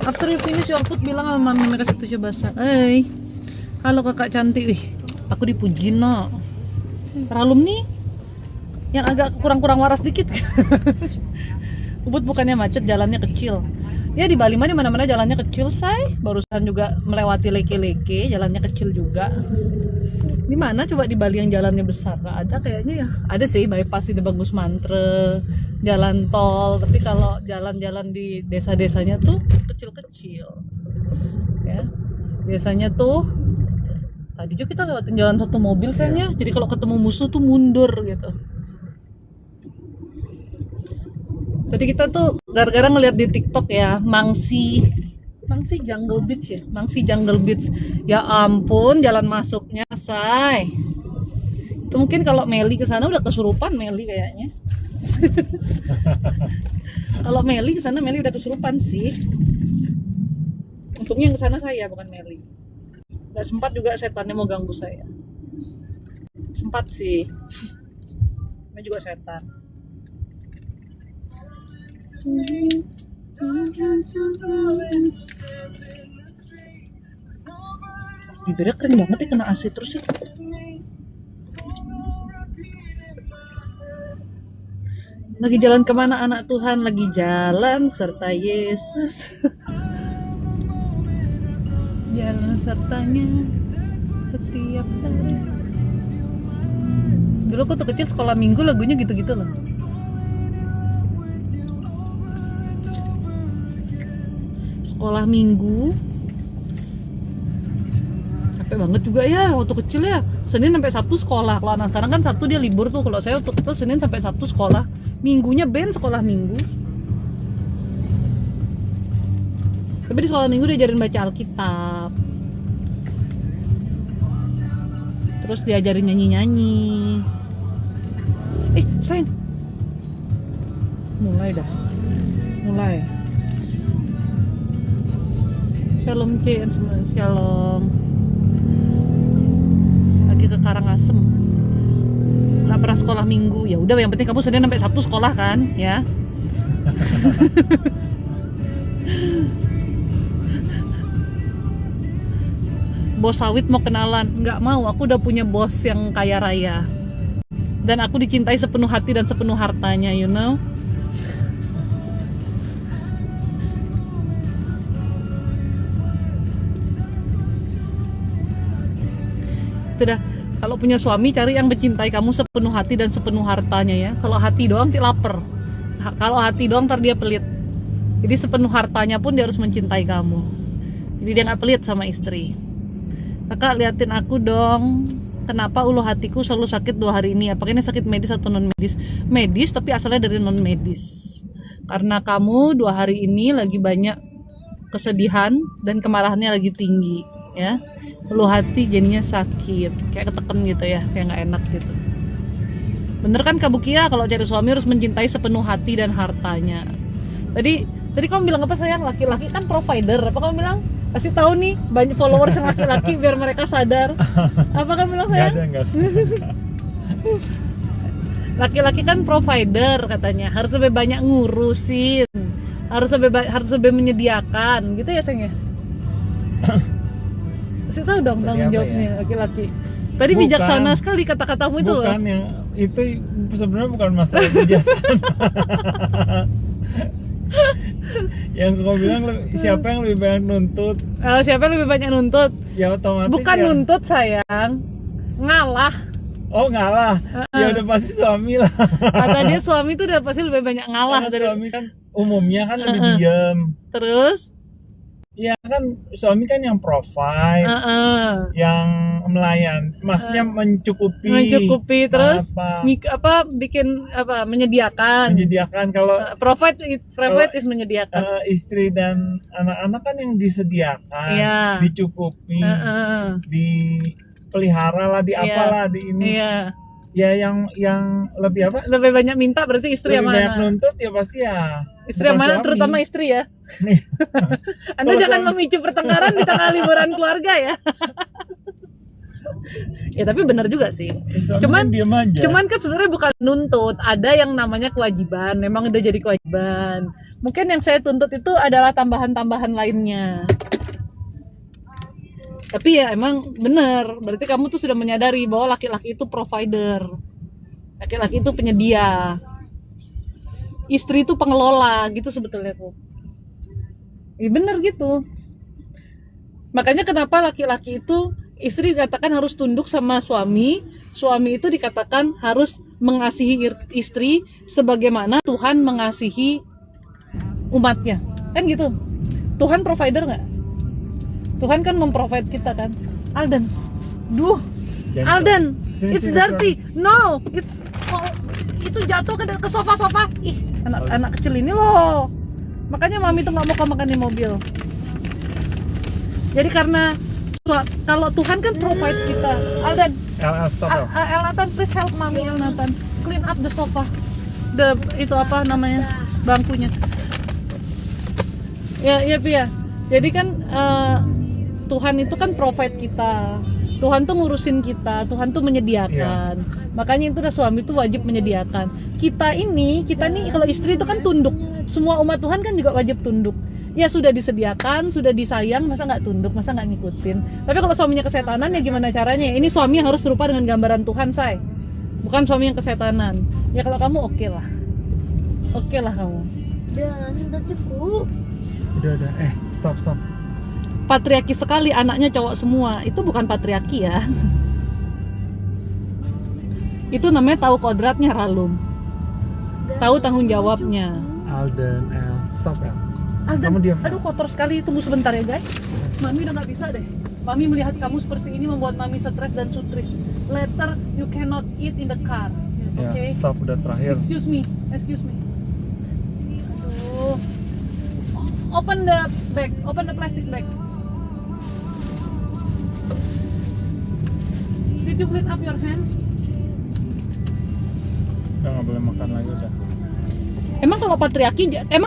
After you finish your food, bilang sama mami mereka situ coba bahasa. Halo kakak cantik, wih. Aku dipuji no. Ralum nih, yang agak kurang waras dikit. Ubud bukannya macet, jalannya kecil. Ya di Bali mana-mana jalannya kecil, say. Barusan juga melewati leke-leke, jalannya kecil juga. Di mana coba di Bali yang jalannya besar? Gak ada kayaknya ya. Ada sih bypass di Bagus Mantre, jalan tol. Tapi kalau jalan-jalan di desa-desanya tuh kecil-kecil. Ya, biasanya tuh tadi juga kita lewatin jalan satu mobil sayangnya. Jadi kalau ketemu musuh tuh mundur gitu. Tadi kita tuh gara-gara ngeliat di TikTok ya, Mangsi Jungle Beach ya, Mangsi Jungle Beach. Ya ampun, jalan masuknya, say. Itu mungkin kalau Meli kesana udah kesurupan Meli kayaknya. Kalau Meli kesana Meli udah kesurupan sih. Untungnya yang kesana saya bukan Meli. Gak sempat juga setannya mau ganggu saya. Sempat sih. Ini juga setan. Bibirnya keren banget ya, kena AC terus ya. Lagi jalan kemana anak Tuhan? Lagi jalan serta Yesus. Jalan sertanya setiap hari. Dulu aku tuh kecil sekolah minggu lagunya gitu-gitu loh. Sekolah minggu capek banget juga ya waktu kecil ya. Senin sampai Sabtu sekolah. Kalau anak sekarang kan Sabtu dia libur tuh. Kalau saya waktu itu Senin sampai Sabtu sekolah. Minggunya band sekolah minggu. Tapi di sekolah minggu diajarin baca Alkitab. Terus diajarin nyanyi-nyanyi. Sayang. Mulai. Shalom C, shalom. Lagi ke Karangasem. Nggak pernah sekolah minggu. Ya udah, yang penting kamu Senin sampai Sabtu sekolah kan, ya. Bos sawit mau kenalan? Nggak mau. Aku udah punya bos yang kaya raya. Dan aku dicintai sepenuh hati dan sepenuh hartanya, you know. Sudah, kalau punya suami cari yang mencintai kamu sepenuh hati dan sepenuh hartanya ya. Kalau hati doang dia lapar. Kalau hati doang ntar dia pelit. Jadi sepenuh hartanya pun dia harus mencintai kamu. Jadi dia nggak pelit sama istri. Kakak liatin aku dong. Kenapa ulu hatiku selalu sakit 2 hari ini? Apakah ini sakit medis atau non medis? Medis, tapi asalnya dari non medis. Karena kamu 2 hari ini lagi banyak kesedihan dan kemarahannya lagi tinggi ya. Ulu hati jadinya sakit, kayak ketekan gitu ya, kayak nggak enak gitu. Bener kan Kak Bukia, kalau cari suami harus mencintai sepenuh hati dan hartanya. Tadi kamu bilang apa sayang? Laki-laki kan provider. Apa kamu bilang? Kasih tahu nih banyak followers yang laki-laki biar mereka sadar. Apa kamu bilang sayang? Enggak ada. Laki-laki kan provider katanya, harus lebih banyak ngurusin, harus lebih menyediakan, gitu ya sayang ya? Kasih tahu dong tanggung jawabnya laki-laki. Tadi bukan, bijaksana sekali kata-katamu itu loh. Bukan, yang itu sebenarnya bukan masalah bijaksana. Yang kau bilang siapa yang lebih banyak nuntut? Siapa yang lebih banyak nuntut? Ya otomatis. Bukan ya. Nuntut sayang, ngalah. Oh ngalah, ya udah pasti suami lah. Kata dia suami tuh udah pasti lebih banyak ngalah. Karena suami kan umumnya kan lebih diam. Terus? Ya kan suami kan yang provide, yang melayan, maksudnya mencukupi terus menyediakan kalau provide is menyediakan. Istri dan anak-anak kan yang disediakan, dicukupi, dipelihara lah, apalah di ini. Ya yang lebih apa? Lebih banyak minta berarti istri yang mana? Lebih banyak nuntut ya pasti ya. Istri yang mana? Terutama istri ya. Anda jangan memicu pertengkaran di tengah liburan keluarga ya. Ya tapi benar juga sih. Cuman kan sebenarnya bukan nuntut, ada yang namanya kewajiban, memang udah jadi kewajiban. Mungkin yang saya tuntut itu adalah tambahan-tambahan lainnya. Tapi ya emang benar, berarti kamu tuh sudah menyadari bahwa laki-laki itu provider, laki-laki itu penyedia, istri itu pengelola gitu sebetulnya tuh. Iya benar gitu. Makanya kenapa laki-laki itu, istri dikatakan harus tunduk sama suami, suami itu dikatakan harus mengasihi istri sebagaimana Tuhan mengasihi umatnya, kan gitu. Tuhan provider nggak? Tuhan kan memprovide kita kan. Alden, Alden, it's dirty. No, itu jatuh ke sofa-sofa. Ih, anak kecil ini loh. Makanya mami tuh nggak mau makan di mobil. Jadi karena kalau Tuhan kan provide kita. Alden, Elnatan, please help mami. Elnatan, clean up the sofa. Itu apa namanya, bangkunya. Ya Pia. Jadi kan Tuhan itu kan provide kita. Tuhan tuh ngurusin kita. Tuhan tuh menyediakan. Makanya itu suami tuh wajib menyediakan. Kita nih kalau istri itu kan tunduk. Semua umat Tuhan kan juga wajib tunduk. Ya sudah disediakan, sudah disayang, masa nggak tunduk, masa nggak ngikutin. Tapi kalau suaminya kesetanan ya gimana caranya? Ini suami yang harus serupa dengan gambaran Tuhan, say. Bukan suami yang kesetanan. Ya kalau kamu oke lah kamu. Udah cukup. Udah. Stop. Patriarki sekali, anaknya cowok semua. Itu bukan patriarki ya. Itu namanya tahu kodratnya, Ralum. Tahu tanggung jawabnya. Alden, stop ya. Alden, kamu diam. Aduh kotor sekali, tunggu sebentar ya guys. Mami udah nggak bisa deh. Mami melihat kamu seperti ini membuat mami stres dan sutris. Later you cannot eat in the car. Okay? Stop, udah terakhir. Excuse me. Aduh. Open the plastic bag. Did you clean up your hands? Udah nggak boleh makan lagi udah. Emang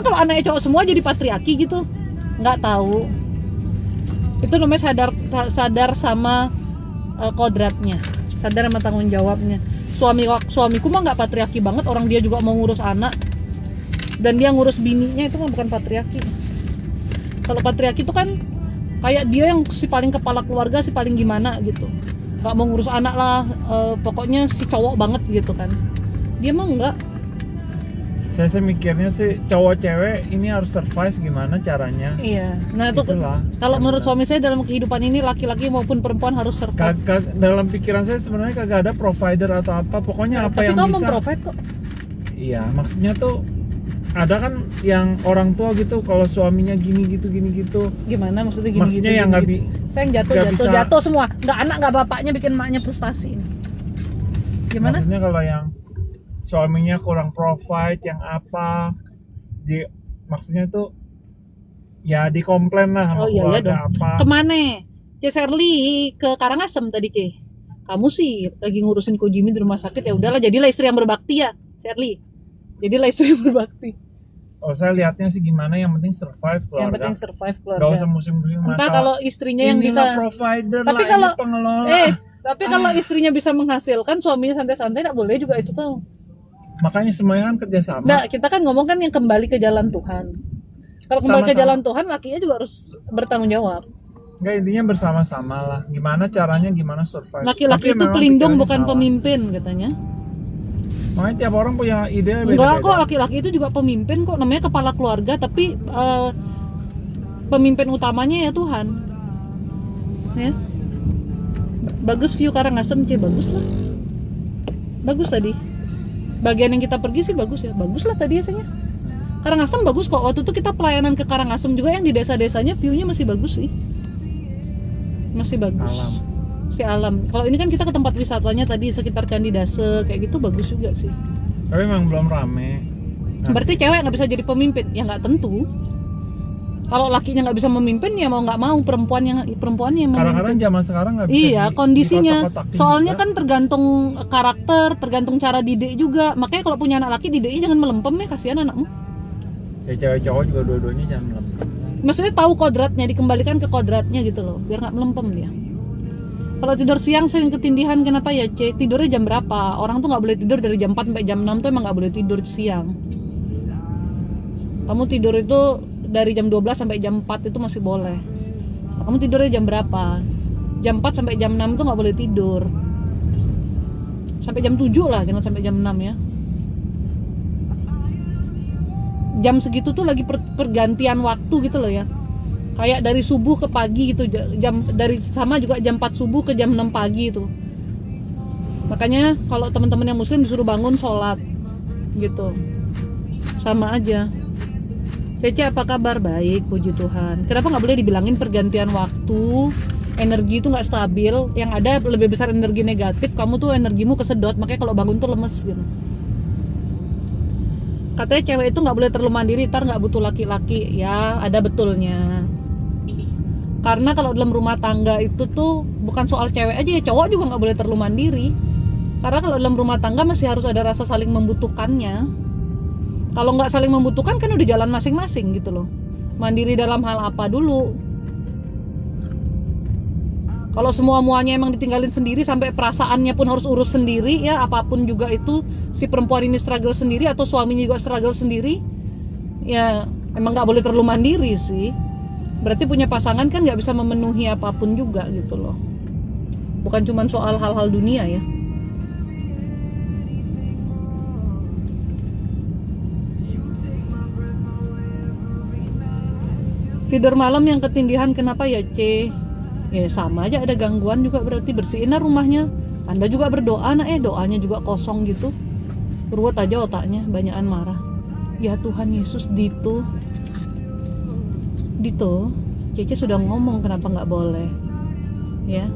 kalau anaknya cowok semua jadi patriarki gitu? Nggak tahu. Itu namanya sadar sama kodratnya, sadar sama tanggung jawabnya. Suamiku mah nggak patriarki banget, orang dia juga mau ngurus anak dan dia ngurus bininya, itu mah bukan patriarki. Kalau patriarki itu kan kayak dia yang si paling kepala keluarga, si paling gimana gitu, nggak mau ngurus anak lah, pokoknya si cowok banget gitu kan. Dia mah enggak. Saya mikirnya sih cowok cewek ini harus survive gimana caranya. Iya. Nah itu kalau menurut suami saya dalam kehidupan ini laki-laki maupun perempuan harus survive. Dalam pikiran saya sebenarnya kagak ada provider atau apa. Pokoknya apa yang bisa. Tapi kamu memprovide kok. Iya, maksudnya tuh ada kan yang orang tua gitu kalau suaminya gini gitu. Gimana maksudnya gini? Maksudnya yang nggak saya yang jatuh semua. Nggak anak nggak bapaknya bikin emaknya frustasi. Gimana? Maksudnya kalau yang suaminya kurang provide yang apa maksudnya tuh ya dikomplain lah sama keluarga apa. Kemana? C. Serly ke Karangasem tadi C. Kamu sih lagi ngurusin Ko Jimin di rumah sakit, ya udahlah jadilah istri yang berbakti ya Serly. Jadilah istri yang berbakti. Oh saya lihatnya sih gimana, yang penting survive keluarga. Yang penting survive keluarga. Gak usah musim-musim masalah. Entah kalau istrinya yang bisa provider tapi lah, kalau pengelola. Tapi kalau istrinya bisa menghasilkan, suaminya santai-santai tidak boleh juga itu tuh. Makanya semuanya kan kerjasama. Nah, kita kan ngomong kan yang kembali ke jalan Tuhan. Kalau kembali ke jalan Tuhan, lakinya juga harus bertanggung jawab. Enggak, intinya bersama-sama lah. Gimana caranya, gimana survive. Laki-laki itu pelindung bukan pemimpin katanya. Makanya tiap orang punya ide beda-beda. Enggak kok, laki-laki itu juga pemimpin kok. Namanya kepala keluarga, tapi pemimpin utamanya ya Tuhan. Ya. Bagus view Karangasem, bagus lah. Bagus tadi. Bagian yang kita pergi sih bagus ya, bagus lah tadi biasanya. Karangasem bagus kok, waktu itu kita pelayanan ke Karangasem juga yang di desa-desanya viewnya masih bagus sih, masih bagus. Alam. Kalau ini kan kita ke tempat wisatanya tadi sekitar Candi Dase kayak gitu bagus juga sih. Tapi memang belum rame. Berarti cewek nggak bisa jadi pemimpin? Ya nggak tentu. Kalau lakinya nggak bisa memimpin ya mau nggak mau perempuannya yang memimpin. Kadang-kadang zaman sekarang nggak bisa. Iya kondisinya. Soalnya juga. Kan tergantung karakter, tergantung cara didik juga. Makanya kalau punya anak laki didiknya jangan melempem ya, kasihan anakmu. Ya cewek cowok juga dua-duanya jangan melempem. Maksudnya tahu kodratnya, dikembalikan ke kodratnya gitu loh, biar nggak melempem dia. Kalau tidur siang sering ketindihan, kenapa ya C? Tidurnya jam berapa? Orang tuh nggak boleh tidur dari jam 4 sampai jam 6 tuh emang nggak boleh tidur siang. Kamu tidur itu dari jam 12 sampai jam 4 itu masih boleh. Kamu tidurnya jam berapa? Jam 4 sampai jam 6 tuh nggak boleh tidur. Sampai jam 7 lah, jangan sampai jam 6 ya. Jam segitu tuh lagi pergantian waktu gitu loh ya. Kayak dari subuh ke pagi gitu, jam dari sama juga jam 4 subuh ke jam 6 pagi itu. Makanya kalau teman-teman yang muslim disuruh bangun sholat gitu. Sama aja. Cece apa kabar? Baik, puji Tuhan. Kenapa nggak boleh dibilangin pergantian waktu? Energi itu nggak stabil. Yang ada lebih besar energi negatif. Kamu tuh energimu kesedot. Makanya kalau bangun tuh lemes gitu. Katanya cewek itu nggak boleh terlalu mandiri, ntar nggak butuh laki-laki. Ya, ada betulnya. Karena kalau dalam rumah tangga itu tuh bukan soal cewek aja ya, cowok juga nggak boleh terlalu mandiri. Karena kalau dalam rumah tangga masih harus ada rasa saling membutuhkannya. Kalau nggak saling membutuhkan kan udah jalan masing-masing gitu loh. Mandiri dalam hal apa dulu? Kalau semua-muanya emang ditinggalin sendiri sampai perasaannya pun harus urus sendiri ya, apapun juga itu si perempuan ini struggle sendiri atau suaminya juga struggle sendiri, ya emang nggak boleh terlalu mandiri sih. Berarti punya pasangan kan nggak bisa memenuhi apapun juga gitu loh. Bukan cuma soal hal-hal dunia ya. Tidur malam yang ketindihan kenapa ya C? Ya sama aja, ada gangguan juga, berarti bersihin rumahnya. Anda juga berdoa doanya juga kosong gitu. Ruwet aja otaknya, banyakan marah. Ya Tuhan Yesus, Dito, Cece sudah ngomong kenapa nggak boleh, ya,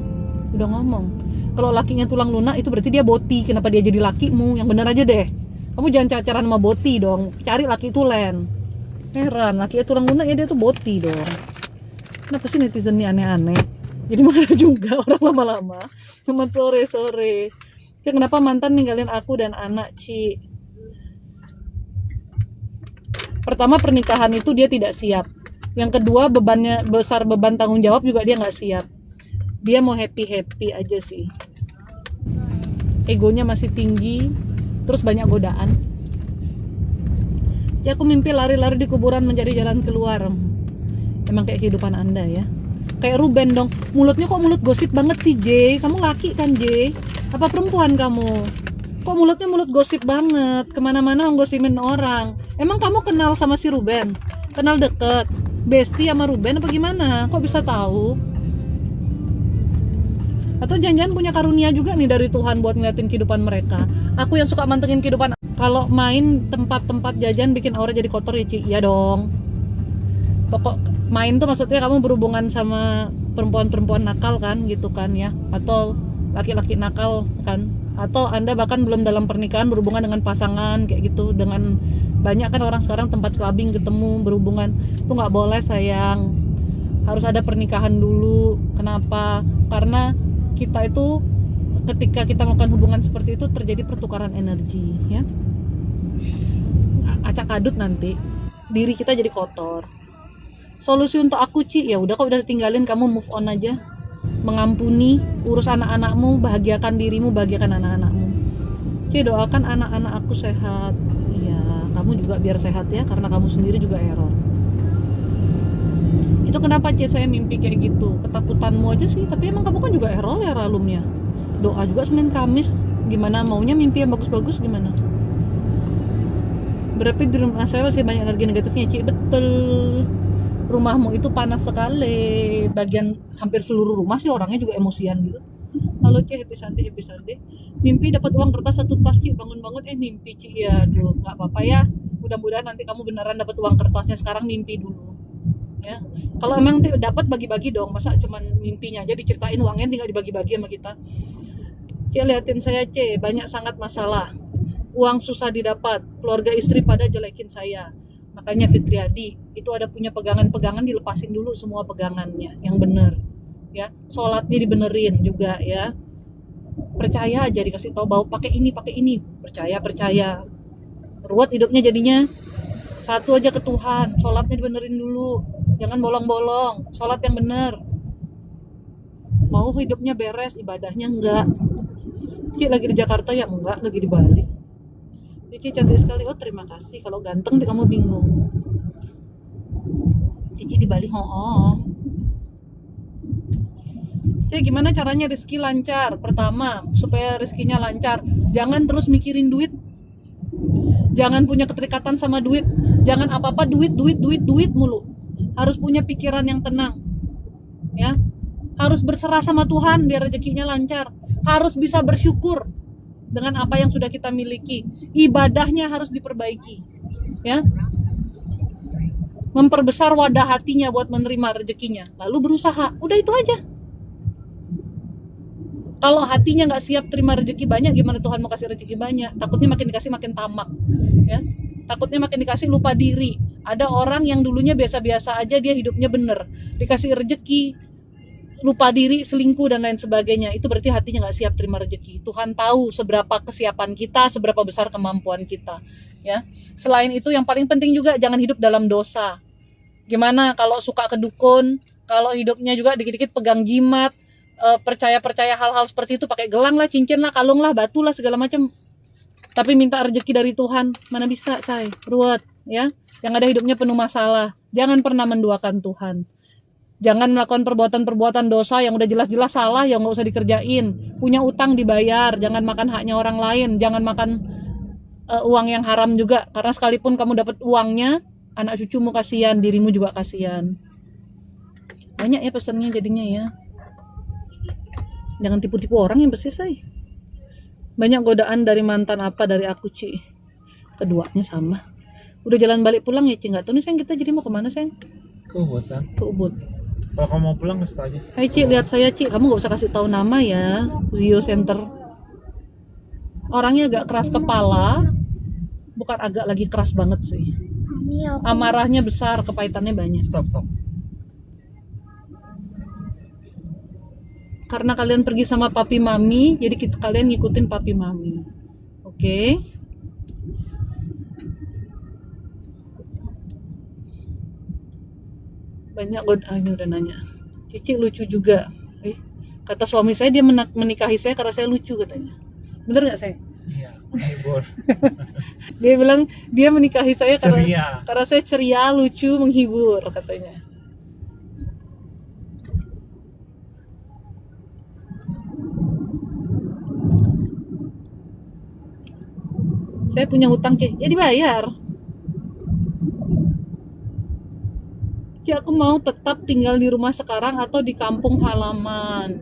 udah ngomong. Kalau lakinya tulang lunak itu berarti dia boti, kenapa dia jadi lakimu? Yang bener aja deh. Kamu jangan cacaran sama boti dong, cari laki tulen. Heran, lakinya tulang lunak ya dia tuh boti dong. Kenapa sih netizen ini aneh-aneh? Jadi marah juga orang lama-lama. Selamat sore. Cik, kenapa mantan ninggalin aku dan anak, Ci? Pertama, pernikahan itu dia tidak siap. Yang kedua, beban tanggung jawab juga dia nggak siap. Dia mau happy aja sih. Egonya masih tinggi, terus banyak godaan. Ya, aku mimpi lari-lari di kuburan mencari jalan keluar. Emang kayak kehidupan Anda ya. Kayak Ruben dong. Mulutnya kok mulut gosip banget sih, J? Kamu laki kan, J? Apa perempuan kamu? Kok mulutnya mulut gosip banget? Kemana-mana nggosimin orang. Emang kamu kenal sama si Ruben? Kenal deket? Bestie sama Ruben apa gimana? Kok bisa tahu? Atau jangan-jangan punya karunia juga nih dari Tuhan buat ngeliatin kehidupan mereka. Aku yang suka mantengin kehidupan. Kalau main tempat-tempat jajan bikin aura jadi kotor ya, Ci? Iya dong. Pokok main tuh maksudnya kamu berhubungan sama perempuan-perempuan nakal kan gitu kan ya, atau laki-laki nakal kan, atau Anda bahkan belum dalam pernikahan berhubungan dengan pasangan kayak gitu. Dengan banyak kan orang sekarang tempat clubbing ketemu berhubungan, itu nggak boleh sayang, harus ada pernikahan dulu. Kenapa? Karena kita itu ketika kita melakukan hubungan seperti itu terjadi pertukaran energi ya, acak adut nanti diri kita jadi kotor. Solusi untuk aku, Ci, ya udah, kok udah tinggalin, kamu move on aja, mengampuni, urus anak-anakmu, bahagiakan dirimu, bahagiakan anak-anakmu. Ci, doakan anak-anak aku sehat. Iya, kamu juga biar sehat ya, karena kamu sendiri juga error. Itu kenapa, Ci, saya mimpi kayak gitu? Ketakutanmu aja sih, tapi emang kamu kan juga error ya realumnya. Doa juga Senin Kamis, gimana maunya mimpi yang bagus-bagus gimana? Berarti di rumah saya masih banyak energi negatifnya, Ci. Betul. Rumahmu itu panas sekali, bagian hampir seluruh rumah sih orangnya juga emosian gitu. Halo Ci, happy Sunday. Mimpi dapat uang kertas 1 tas, Ci, bangun-bangun mimpi, Ci. Ya aduh, nggak apa-apa ya, mudah-mudahan nanti kamu beneran dapat uang kertasnya. Sekarang mimpi dulu ya. Kalau emang dapat, bagi-bagi dong, masa cuman mimpinya aja diceritain, uangnya tinggal dibagi-bagi sama kita. Ci, liatin saya, Ci, banyak sangat masalah, uang susah didapat, keluarga istri pada jelekin saya. Makanya Fitriadi itu ada punya pegangan-pegangan, dilepasin dulu semua pegangannya yang bener ya. Sholatnya dibenerin juga ya. Percaya aja, dikasih tahu bahwa pakai ini, percaya. Ruwet hidupnya jadinya. Satu aja ke Tuhan, sholatnya dibenerin dulu, jangan bolong-bolong, sholat yang bener. Mau hidupnya beres, ibadahnya enggak. Ci lagi di Jakarta ya enggak, lagi di Bali. Cici cantik sekali. Oh terima kasih. Kalau ganteng kamu bingung. Cici di Bali, Cici gimana caranya rezeki lancar? Pertama, supaya rezekinya lancar, jangan terus mikirin duit. Jangan punya keterikatan sama duit. Jangan apa-apa duit mulu. Harus punya pikiran yang tenang. Ya. Harus berserah sama Tuhan biar rezekinya lancar. Harus bisa bersyukur dengan apa yang sudah kita miliki. Ibadahnya harus diperbaiki. Ya. Memperbesar wadah hatinya buat menerima rezekinya. Lalu berusaha. Udah itu aja. Kalau hatinya nggak siap terima rezeki banyak, gimana Tuhan mau kasih rezeki banyak? Takutnya makin dikasih makin tamak. Ya. Takutnya makin dikasih lupa diri. Ada orang yang dulunya biasa-biasa aja, dia hidupnya bener. Dikasih rezeki, lupa diri, selingkuh dan lain sebagainya. Itu berarti hatinya nggak siap terima rezeki. Tuhan tahu seberapa kesiapan kita, seberapa besar kemampuan kita. Ya. Selain itu yang paling penting juga jangan hidup dalam dosa. Gimana kalau suka ke dukun, kalau hidupnya juga dikit-dikit pegang jimat, percaya hal-hal seperti itu, pakai gelang lah, cincin lah, kalung lah, batu lah, segala macam. Tapi minta rezeki dari Tuhan, mana bisa, say, ruwet, ya. Yang ada hidupnya penuh masalah. Jangan pernah menduakan Tuhan. Jangan melakukan perbuatan-perbuatan dosa yang udah jelas-jelas salah, yang nggak usah dikerjain. Punya utang dibayar, jangan makan haknya orang lain, jangan makan uang yang haram juga. Karena sekalipun kamu dapat uangnya, anak cucumu kasihan, dirimu juga kasihan. Banyak ya pesannya jadinya ya. Jangan tipu-tipu orang yang bersih, say. Banyak godaan dari mantan apa dari aku, Ci. Keduanya sama. Udah jalan balik pulang ya, Ci? Nggak tahu nih, sayang, kita jadi mau kemana, sayang? Ke Ubud kan? Ke Ubud. Kalau kamu mau pulang kasih tau aja. Hai Ci, lihat saya Ci. Kamu nggak usah kasih tahu nama ya. Zio Center. Orangnya agak keras kepala. Bukan agak, lagi keras banget sih. Amarahnya besar, kepahitannya banyak. Stop. Karena kalian pergi sama papi mami, jadi kalian ngikutin papi mami. Oke? Banyak ini udah nanya. Cici lucu juga. Kata suami saya, dia menikahi saya karena saya lucu katanya. Bener nggak, saya? Iya, menghibur. Dia bilang dia menikahi saya Ceria. karena saya ceria, lucu, menghibur katanya. Saya punya hutang, Ci. Ya dibayar. Ci, aku mau tetap tinggal di rumah sekarang atau di kampung halaman.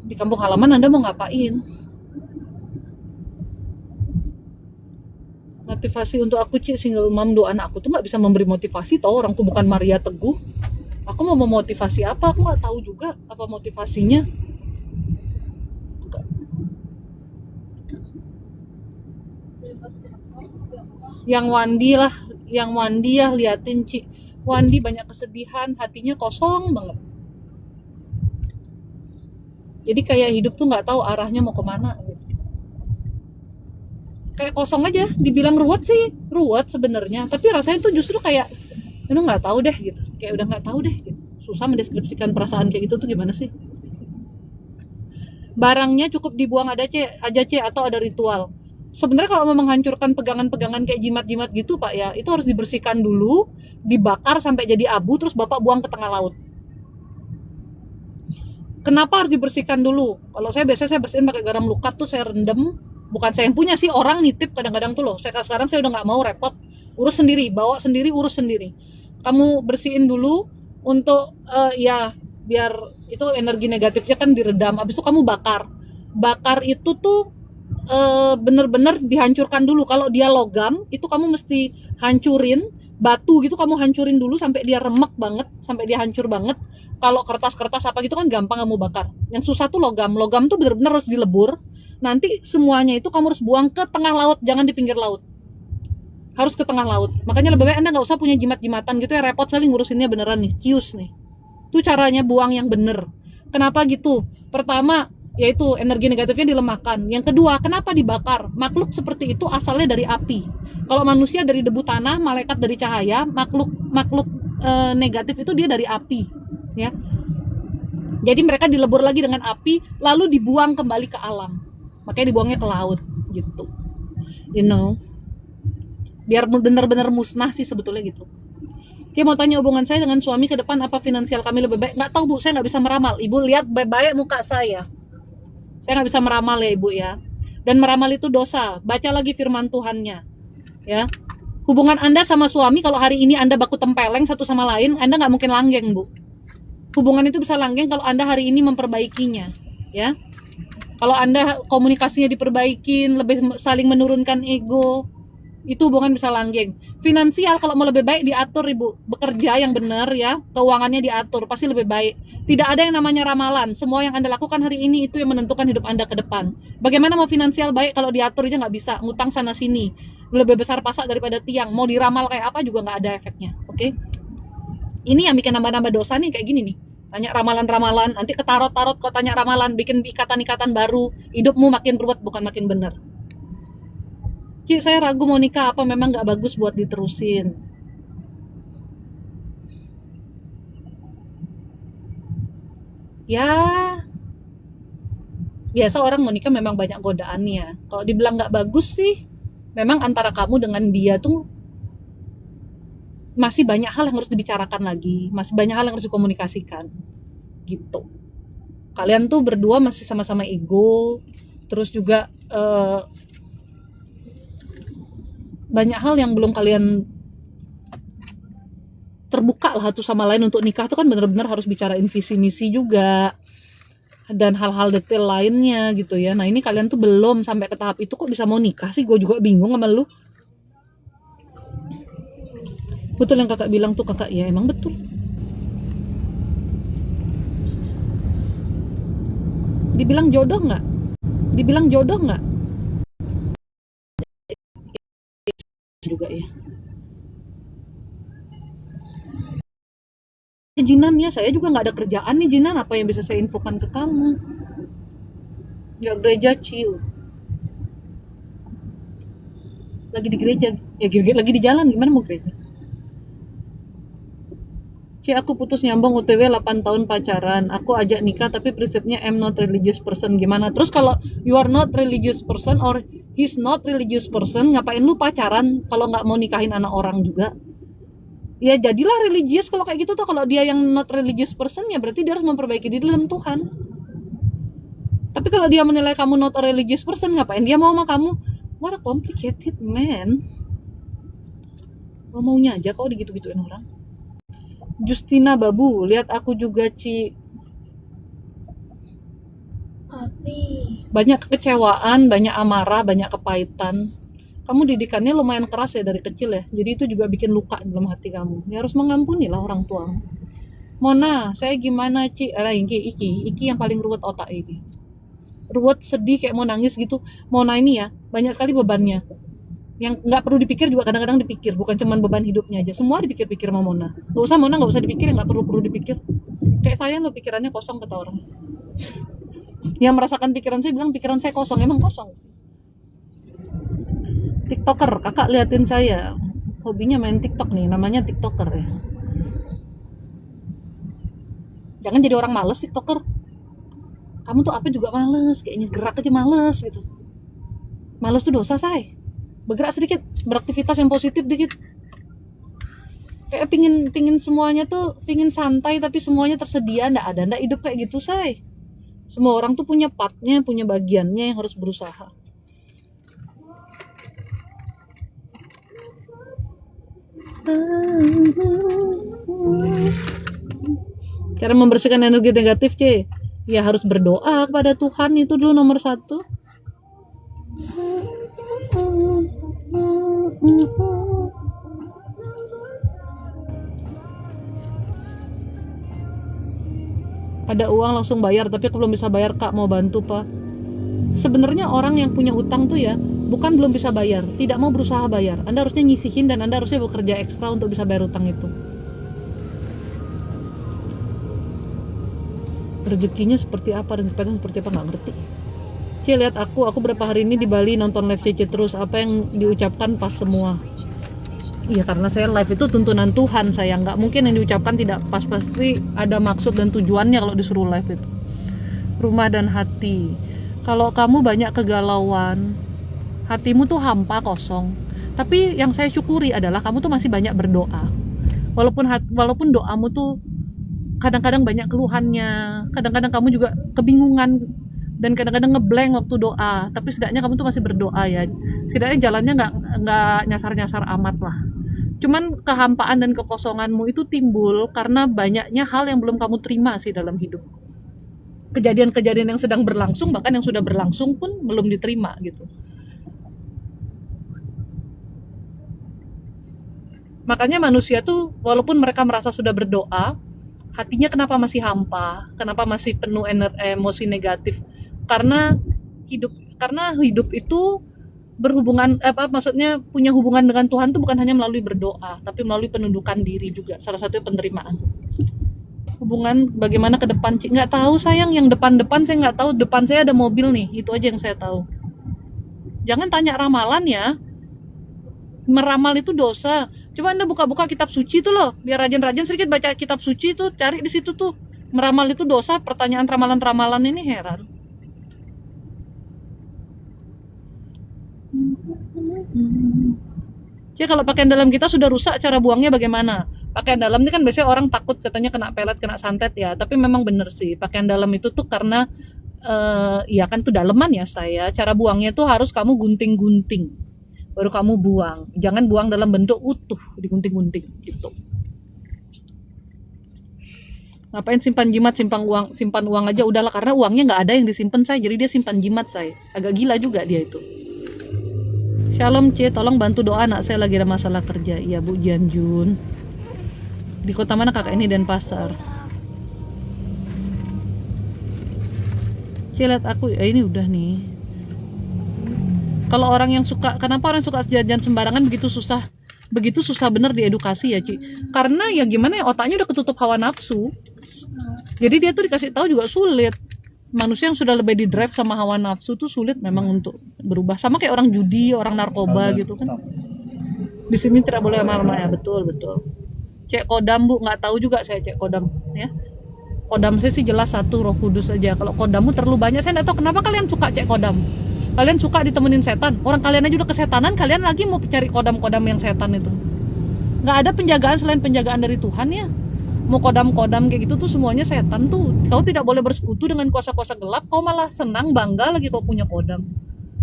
Di kampung halaman Anda mau ngapain? Motivasi untuk aku, Ci, single mom, dua anak. Aku tuh nggak bisa memberi motivasi, tau, orang tuh bukan Maria Teguh. Aku mau memotivasi apa? Aku nggak tahu juga apa motivasinya. Yang Wandi ya, liatin, Ci. Wandi banyak kesedihan, hatinya kosong banget. Jadi kayak hidup tuh nggak tahu arahnya mau kemana gitu. Kayak kosong aja. Dibilang ruwet sih, ruwet sebenarnya. Tapi rasanya tuh justru kayak, nggak tahu deh gitu. Kayak udah nggak tahu deh gitu. Susah mendeskripsikan perasaan kayak gitu tuh gimana sih? Barangnya cukup dibuang aja, C, atau ada ritual. Sebenarnya kalau mau menghancurkan pegangan-pegangan kayak jimat-jimat gitu, Pak, ya, itu harus dibersihkan dulu, dibakar sampai jadi abu, terus Bapak buang ke tengah laut. Kenapa harus dibersihkan dulu? Kalau biasanya saya bersihin pakai garam lukat tuh, saya rendam. Bukan saya yang punya sih, orang nitip kadang-kadang tuh loh. Sekarang saya udah nggak mau repot, urus sendiri, bawa sendiri, urus sendiri. Kamu bersihin dulu untuk ya biar itu energi negatifnya kan diredam. Habis itu kamu bakar. Bakar itu tuh bener-bener dihancurkan dulu. Kalau dia logam itu kamu mesti hancurin, batu gitu kamu hancurin dulu sampai dia remek banget, sampai dia hancur banget. Kalau kertas-kertas apa gitu kan gampang kamu bakar. Yang susah tuh logam tuh bener-bener harus dilebur. Nanti semuanya itu kamu harus buang ke tengah laut, jangan di pinggir laut, harus ke tengah laut. Makanya lebih baik Anda nggak usah punya jimat-jimatan gitu ya, repot sekali ngurusinnya beneran nih, cius nih. Itu caranya buang yang bener. Kenapa gitu? Pertama, yaitu energi negatifnya dilemahkan. Yang kedua, kenapa dibakar? Makhluk seperti itu asalnya dari api. Kalau manusia dari debu tanah, malaikat dari cahaya, makhluk negatif itu dia dari api, ya. Jadi mereka dilebur lagi dengan api, lalu dibuang kembali ke alam. Makanya dibuangnya ke laut gitu. You know. Biar benar-benar musnah sih sebetulnya gitu. Dia mau tanya hubungan saya dengan suami ke depan, apa finansial kami lebih baik? Nggak tahu Bu, saya nggak bisa meramal. Ibu lihat baik-baik muka saya. Saya nggak bisa meramal ya Ibu ya. Dan meramal itu dosa. Baca lagi firman Tuhannya. Ya. Hubungan Anda sama suami, kalau hari ini Anda baku tempeleng satu sama lain, Anda nggak mungkin langgeng Bu. Hubungan itu bisa langgeng kalau Anda hari ini memperbaikinya, ya. Kalau Anda komunikasinya diperbaikin, lebih saling menurunkan ego, itu hubungan bisa langgeng. Finansial kalau mau lebih baik diatur Ibu, bekerja yang benar ya, keuangannya diatur, pasti lebih baik. Tidak ada yang namanya ramalan, semua yang Anda lakukan hari ini itu yang menentukan hidup Anda ke depan. Bagaimana mau finansial baik kalau diatur aja nggak bisa, ngutang sana sini, lebih besar pasak daripada tiang, mau diramal kayak apa juga nggak ada efeknya, oke? Ini yang bikin nambah-nambah dosa nih kayak gini nih. Tanya ramalan-ramalan, nanti ketarot-tarot kok tanya ramalan, bikin ikatan-ikatan baru, hidupmu makin ruwet bukan makin bener. Ci, saya ragu mau nikah, apa memang gak bagus buat diterusin? Ya, biasa orang mau nikah memang banyak godaannya. Kalau dibilang gak bagus sih, memang antara kamu dengan dia tuh masih banyak hal yang harus dibicarakan lagi, masih banyak hal yang harus dikomunikasikan gitu. Kalian tuh berdua masih sama-sama ego, terus juga banyak hal yang belum kalian terbuka lah satu sama lain. Untuk nikah tuh kan benar-benar harus bicarain visi misi juga dan hal-hal detail lainnya gitu ya. Nah ini kalian tuh belum sampai ke tahap itu, kok bisa mau nikah sih? Gue juga bingung sama lu. Betul yang kakak bilang tuh kakak, ya emang betul. Dibilang jodoh nggak? Dibilang jodoh nggak? Juga ya. Jinan ya, saya juga nggak ada kerjaan nih Jinan, apa yang bisa saya infokan ke kamu? Ya gereja chill. Lagi di gereja, ya lagi di jalan, gimana mau gereja? Ci, aku putus nyambung OTW 8 tahun pacaran. Aku ajak nikah tapi prinsipnya I'm not religious person. Gimana? Terus kalau you are not religious person or he's not religious person, ngapain lu pacaran kalau nggak mau nikahin anak orang juga? Ya jadilah religious kalau kayak gitu tuh. Kalau dia yang not religious person ya berarti dia harus memperbaiki di dalam Tuhan. Tapi kalau dia menilai kamu not a religious person, ngapain dia mau sama kamu? What a complicated man. Maunya aja kok digitu-gituin orang. Justina Babu, lihat aku juga Ci. Tapi Banyak kekecewaan, banyak amarah, banyak kepahitan. Kamu didikannya lumayan keras ya dari kecil ya. Jadi itu juga bikin luka dalam hati kamu. Ya harus mengampuni lah orang tuamu. Mona, saya gimana Ci? Iki yang paling ruwet otak ini. Ruwet, sedih, kayak mau nangis gitu. Mona ini ya, banyak sekali bebannya. Yang nggak perlu dipikir juga kadang-kadang dipikir, bukan cuma beban hidupnya aja, semua dipikir-pikir sama Mona. Nggak usah Mona, nggak usah dipikir, nggak perlu dipikir. Kayak saya lo pikirannya kosong kata orang. Yang merasakan pikiran saya bilang pikiran saya kosong, emang kosong sih. TikToker, kakak liatin saya, hobinya main TikTok nih, namanya TikToker ya. Jangan jadi orang males TikToker. Kamu tuh apa juga males, kayaknya gerak aja males gitu. Males tuh dosa say. Bergerak sedikit, beraktivitas yang positif dikit. Kayak pingin semuanya tuh, pingin santai tapi semuanya tersedia, ndak hidup kayak gitu say. Semua orang tuh punya partnya, punya bagiannya yang harus berusaha. Cara membersihkan energi negatif C, ya harus berdoa kepada Tuhan, itu dulu nomor 1. Ada uang langsung bayar, tapi aku belum bisa bayar kak, mau bantu pak. Sebenarnya orang yang punya utang tuh ya bukan belum bisa bayar, tidak mau berusaha bayar. Anda harusnya nyisihin dan Anda harusnya bekerja ekstra untuk bisa bayar utang itu. Rezekinya seperti apa dan kepentingan seperti apa nggak ngerti. Cie, lihat aku berapa hari ini di Bali nonton live Cece terus. Apa yang diucapkan pas semua. Iya, karena saya live itu tuntunan Tuhan, saya nggak mungkin yang diucapkan tidak pas, pasti ada maksud dan tujuannya kalau disuruh live itu. Rumah dan hati. Kalau kamu banyak kegalauan, hatimu tuh hampa, kosong. Tapi yang saya syukuri adalah kamu tuh masih banyak berdoa. Walaupun doamu tuh kadang-kadang banyak keluhannya, kadang-kadang kamu juga kebingungan dan kadang-kadang ngeblank waktu doa. Tapi setidaknya kamu tuh masih berdoa ya. Setidaknya jalannya nggak nyasar-nyasar amat lah. Cuman kehampaan dan kekosonganmu itu timbul karena banyaknya hal yang belum kamu terima sih dalam hidup. Kejadian-kejadian yang sedang berlangsung, bahkan yang sudah berlangsung pun belum diterima gitu. Makanya manusia tuh walaupun mereka merasa sudah berdoa, hatinya kenapa masih hampa, kenapa masih penuh emosi negatif? Karena hidup itu berhubungan maksudnya punya hubungan dengan Tuhan tuh bukan hanya melalui berdoa, tapi melalui penundukan diri juga. Salah satunya penerimaan. Hubungan bagaimana ke depan, nggak tahu sayang, yang depan saya nggak tahu. Depan saya ada mobil nih, itu aja yang saya tahu. Jangan tanya ramalan ya, meramal itu dosa. Coba Anda buka-buka kitab suci tuh loh, biar rajin-rajin sedikit baca kitab suci tuh, cari di situ tuh. Meramal itu dosa, pertanyaan ramalan-ramalan ini heran. Jadi kalau pakaian dalam kita sudah rusak, cara buangnya bagaimana? Pakaian dalam ini kan biasanya orang takut katanya kena pelet, kena santet ya. Tapi memang bener sih, pakaian dalam itu tuh karena ya kan tuh daleman ya saya. Cara buangnya tuh harus kamu gunting-gunting, baru kamu buang. Jangan buang dalam bentuk utuh, digunting-gunting gitu. Ngapain simpan jimat, simpan uang aja udahlah, karena uangnya nggak ada yang disimpan saya, jadi dia simpan jimat saya. Agak gila juga dia itu. Shalom C, tolong bantu doa anak saya lagi ada masalah kerja. Iya Bu Janjun. Di kota mana kakak ini? Denpasar. C, lihat aku, ini udah nih. Kalau orang yang suka, kenapa orang suka jajan sembarangan begitu susah bener diedukasi ya Ci? Karena ya gimana ya, otaknya udah ketutup hawa nafsu. Jadi dia tuh dikasih tahu juga sulit. Manusia yang sudah lebih di drive sama hawa nafsu tuh sulit memang untuk berubah. Sama kayak orang judi, orang narkoba gitu kan. Di sini tidak boleh marah ya, betul. Cek kodam Bu, nggak tahu juga saya cek kodam ya. Kodam saya sih jelas satu, Roh Kudus aja. Kalau kodammu terlalu banyak, saya nggak tahu kenapa kalian suka cek kodam. Kalian suka ditemenin setan. Orang kalian aja udah kesetanan, kalian lagi mau cari kodam-kodam yang setan itu. Nggak ada penjagaan selain penjagaan dari Tuhan ya. Mau kodam-kodam kayak gitu tuh semuanya setan tuh. Kau tidak boleh bersekutu dengan kuasa-kuasa gelap. Kau malah senang, bangga lagi kau punya kodam.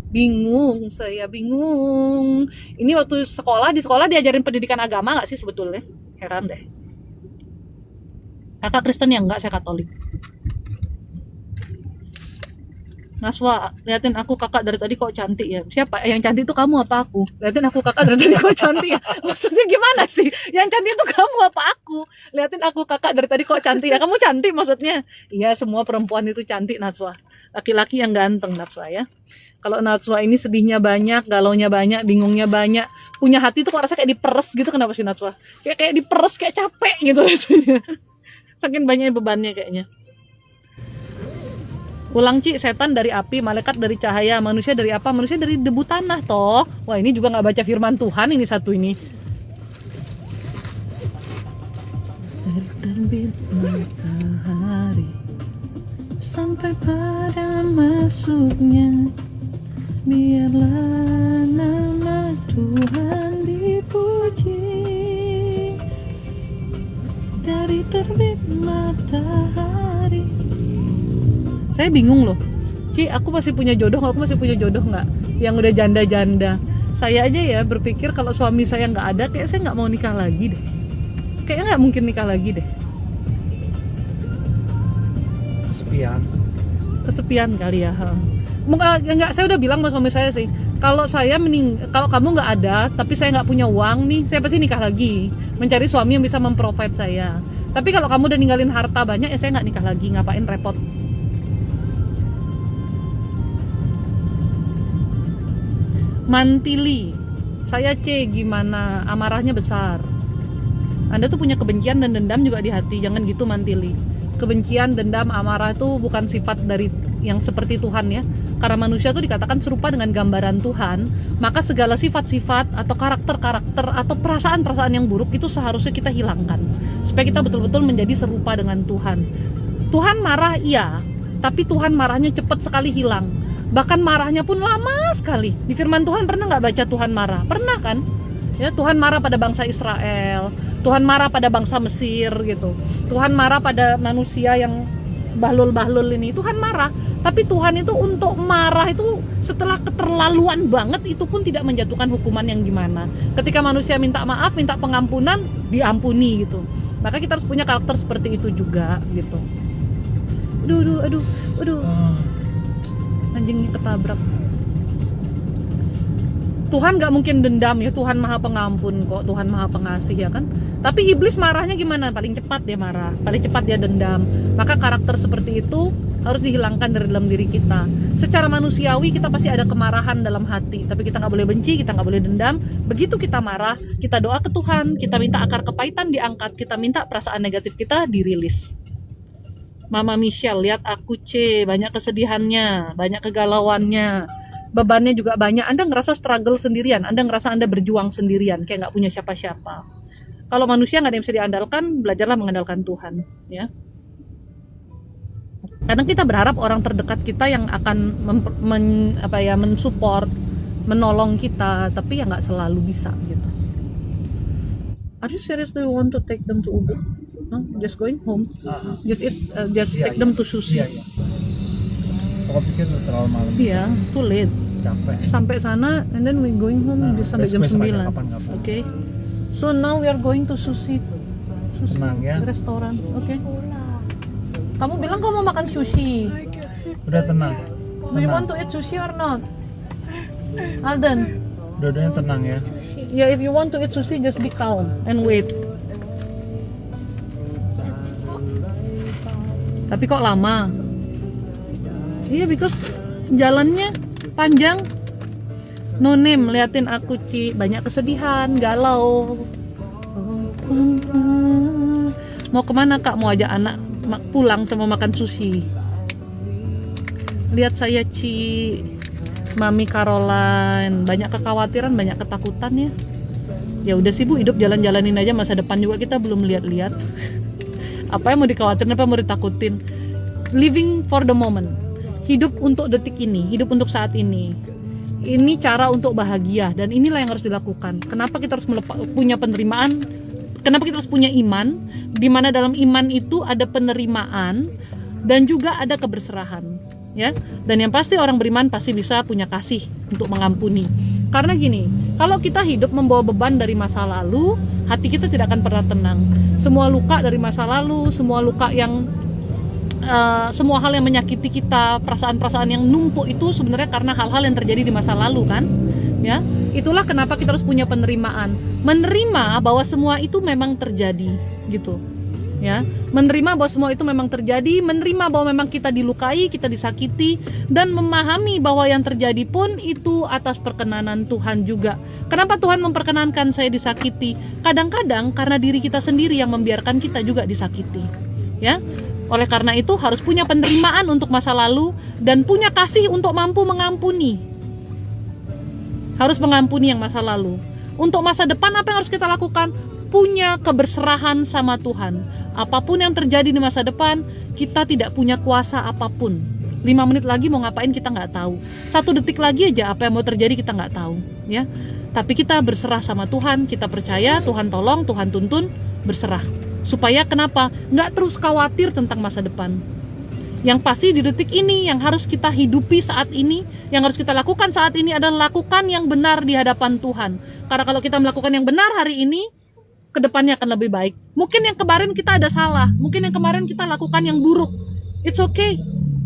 Bingung, saya bingung. Ini waktu di sekolah diajarin pendidikan agama nggak sih sebetulnya? Heran deh. Kakak Kristen ya? Enggak, saya Katolik. Naswa, liatin aku kakak dari tadi kok cantik ya. Siapa? Yang cantik itu kamu apa aku? Liatin aku kakak dari tadi kok cantik ya. Maksudnya gimana sih? Yang cantik itu kamu apa aku? Liatin aku kakak dari tadi kok cantik ya. Kamu cantik maksudnya? Iya, semua perempuan itu cantik Naswa. Laki-laki yang ganteng Naswa ya. Kalau Naswa ini sedihnya banyak, galaunya banyak, bingungnya banyak. Punya hati tuh kok rasa kayak diperes gitu. Kenapa sih Naswa? Kayak diperes, kayak capek gitu rasanya. Saking banyaknya bebannya kayaknya. Ulang Ci, setan dari api, malaikat dari cahaya, manusia dari apa? Manusia dari debu tanah toh. Wah ini juga nggak baca firman Tuhan ini satu ini. Terbit matahari sampai pada masuknya, biarlah nama Tuhan dipuji. Dari terbit matahari. Saya bingung loh, Ci, aku masih punya jodoh nggak? Yang udah janda-janda. Saya aja ya berpikir kalau suami saya nggak ada, kayak saya nggak mau nikah lagi deh. Kayaknya nggak mungkin nikah lagi deh. Kesepian kali ya. Nggak, saya udah bilang sama suami saya sih, kalau kamu nggak ada, tapi saya nggak punya uang nih, saya pasti nikah lagi, mencari suami yang bisa memprovide saya. Tapi kalau kamu udah ninggalin harta banyak, ya saya nggak nikah lagi, ngapain repot. Mantili, saya C, gimana? Amarahnya besar. Anda tuh punya kebencian dan dendam juga di hati, jangan gitu Mantili. Kebencian, dendam, amarah itu bukan sifat dari yang seperti Tuhan ya. Karena manusia itu dikatakan serupa dengan gambaran Tuhan, maka segala sifat-sifat atau karakter-karakter atau perasaan-perasaan yang buruk itu seharusnya kita hilangkan, supaya kita betul-betul menjadi serupa dengan Tuhan. Tuhan marah iya, tapi Tuhan marahnya cepat sekali hilang. Bahkan marahnya pun lama sekali. Di firman Tuhan pernah nggak baca Tuhan marah? Pernah kan? Ya, Tuhan marah pada bangsa Israel, Tuhan marah pada bangsa Mesir gitu. Tuhan marah pada manusia yang bahlul-bahlul ini, Tuhan marah. Tapi Tuhan itu untuk marah itu setelah keterlaluan banget, itu pun tidak menjatuhkan hukuman yang gimana. Ketika manusia minta maaf, minta pengampunan, diampuni gitu. Maka kita harus punya karakter seperti itu juga gitu. Aduh. Anjingnya ketabrak. Tuhan gak mungkin dendam ya, Tuhan maha pengampun kok, Tuhan maha pengasih ya kan. Tapi iblis marahnya gimana? Paling cepat dia marah, paling cepat dia dendam. Maka karakter seperti itu harus dihilangkan dari dalam diri kita. Secara manusiawi kita pasti ada kemarahan dalam hati, tapi kita gak boleh benci, kita gak boleh dendam. Begitu kita marah, kita doa ke Tuhan, kita minta akar kepahitan diangkat, kita minta perasaan negatif kita dirilis. Mama Michelle, lihat aku banyak kesedihannya, banyak kegalauannya, bebannya juga banyak. Anda ngerasa struggle sendirian, Anda ngerasa Anda berjuang sendirian, kayak nggak punya siapa-siapa. Kalau manusia nggak ada yang bisa diandalkan, belajarlah mengandalkan Tuhan, ya. Kadang kita berharap orang terdekat kita yang akan mensupport, menolong kita, tapi ya nggak selalu bisa gitu. Are you serious? Do you want to take them to Ubud? No? Just going home? Just take them to Sushi? Iya. Aku pikir terlalu malam. Iya, too late. Capek. Sampai sana, and then we going home just sampai jam 9. Okay. So now we are going to Sushi. Tenang ya. Restoran, okay. Kamu bilang kamu mau makan sushi. Udah tenang. Do you want to eat sushi or not? Alden. Dua-duanya tenang ya. Yeah, if you want to eat sushi, just be calm and wait. Tapi kok lama? Iya, because jalannya panjang. No name, liatin aku Ci, banyak kesedihan, galau. Mau kemana kak? Mau ajak anak pulang sama makan sushi. Lihat saya Ci, Mami Caroline, banyak kekhawatiran, banyak ketakutan ya. Ya udah sih Bu, hidup jalan-jalanin aja, masa depan juga kita belum lihat-lihat. Apa yang mau dikhawatirin, apa yang mau ditakutin? Living for the moment. Hidup untuk detik ini, hidup untuk saat ini. Ini cara untuk bahagia, dan inilah yang harus dilakukan. Kenapa kita harus punya penerimaan? Kenapa kita harus punya iman? Di mana dalam iman itu ada penerimaan dan juga ada keberserahan, ya. Dan yang pasti orang beriman pasti bisa punya kasih untuk mengampuni. Karena gini, kalau kita hidup membawa beban dari masa lalu, hati kita tidak akan pernah tenang. Semua luka dari masa lalu, semua luka yang semua hal yang menyakiti kita, perasaan-perasaan yang numpuk itu sebenarnya karena hal-hal yang terjadi di masa lalu kan, ya. Itulah kenapa kita harus punya penerimaan, menerima bahwa semua itu memang terjadi, gitu, ya. Menerima bahwa semua itu memang terjadi, menerima bahwa memang kita dilukai, kita disakiti, dan memahami bahwa yang terjadi pun itu atas perkenanan Tuhan juga. Kenapa Tuhan memperkenankan saya disakiti? Kadang-kadang karena diri kita sendiri yang membiarkan kita juga disakiti, ya. Oleh karena itu harus punya penerimaan untuk masa lalu dan punya kasih untuk mampu mengampuni. Harus mengampuni yang masa lalu. Untuk masa depan apa yang harus kita lakukan? Punya keberserahan sama Tuhan. Apapun yang terjadi di masa depan, kita tidak punya kuasa apapun. 5 menit lagi mau ngapain kita nggak tahu. 1 detik lagi aja apa yang mau terjadi kita nggak tahu, ya. Tapi kita berserah sama Tuhan, kita percaya Tuhan tolong, Tuhan tuntun, berserah. Supaya kenapa? Nggak terus khawatir tentang masa depan. Yang pasti di detik ini yang harus kita hidupi saat ini, yang harus kita lakukan saat ini adalah lakukan yang benar di hadapan Tuhan. Karena kalau kita melakukan yang benar hari ini, kedepannya akan lebih baik. Mungkin yang kemarin kita ada salah, mungkin yang kemarin kita lakukan yang buruk. It's okay.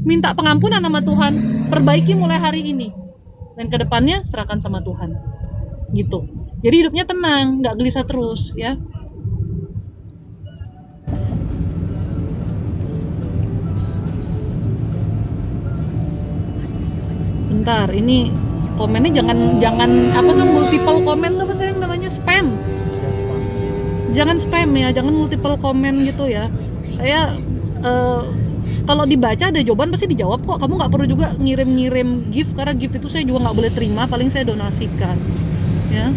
Minta pengampunan sama Tuhan, perbaiki mulai hari ini. Dan kedepannya serahkan sama Tuhan. Gitu. Jadi hidupnya tenang, nggak gelisah terus, ya. Bentar, ini komennya jangan apa tuh multiple komen apa sih yang namanya spam. Jangan spam ya, jangan multiple komen gitu ya. Saya Kalau dibaca ada jawaban pasti dijawab kok. Kamu nggak perlu juga ngirim gift, karena gift itu saya juga nggak boleh terima, paling saya donasikan ya.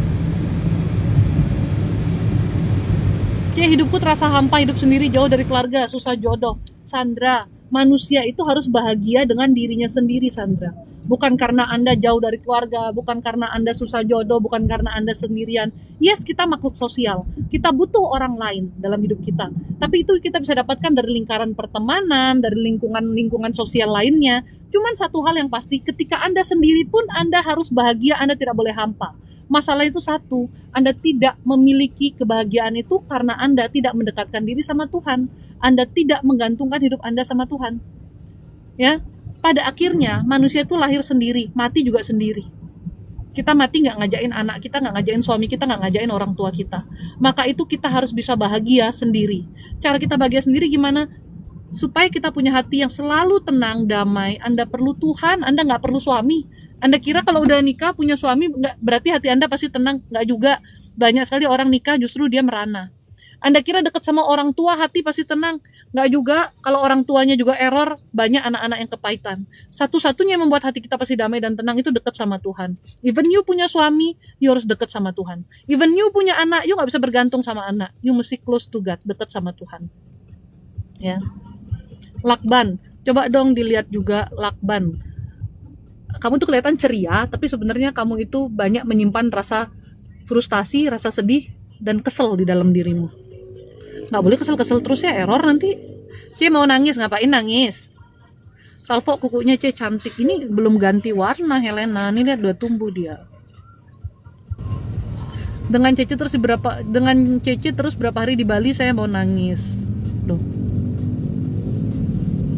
Hidupku terasa hampa, hidup sendiri, jauh dari keluarga, susah jodoh. Sandra, manusia itu harus bahagia dengan dirinya sendiri, Sandra. Bukan karena Anda jauh dari keluarga, bukan karena Anda susah jodoh, bukan karena Anda sendirian. Yes, kita makhluk sosial. Kita butuh orang lain dalam hidup kita. Tapi itu kita bisa dapatkan dari lingkaran pertemanan, dari lingkungan sosial lainnya. Cuman satu hal yang pasti, ketika Anda sendiri pun Anda harus bahagia, Anda tidak boleh hampa. Masalah itu satu, Anda tidak memiliki kebahagiaan itu karena Anda tidak mendekatkan diri sama Tuhan. Anda tidak menggantungkan hidup Anda sama Tuhan. Ya, pada akhirnya manusia itu lahir sendiri, mati juga sendiri. Kita mati nggak ngajain anak kita, nggak ngajain suami kita, nggak ngajain orang tua kita. Maka itu kita harus bisa bahagia sendiri. Cara kita bahagia sendiri gimana? Supaya kita punya hati yang selalu tenang, damai. Anda perlu Tuhan, Anda nggak perlu suami. Anda kira kalau udah nikah punya suami nggak berarti hati Anda pasti tenang? Nggak juga. Banyak sekali orang nikah justru dia merana. Anda kira dekat sama orang tua hati pasti tenang? Nggak juga. Kalau orang tuanya juga error, banyak anak-anak yang kepahitan. Satu-satunya yang membuat hati kita pasti damai dan tenang itu dekat sama Tuhan. Even you punya suami, you harus dekat sama Tuhan. Even you punya anak, you nggak bisa bergantung sama anak. You mesti close to God, dekat sama Tuhan. Ya. Lakban, coba dong dilihat juga Lakban. Kamu tuh kelihatan ceria, tapi sebenarnya kamu itu banyak menyimpan rasa frustasi, rasa sedih, dan kesel di dalam dirimu. Nggak boleh kesel-kesel terus ya, error nanti. Mau nangis, ngapain nangis? Salvo kukunya cantik, ini belum ganti warna Helena, ini lihat udah tumbuh dia. Dengan Cece terus berapa hari di Bali saya mau nangis. Duh.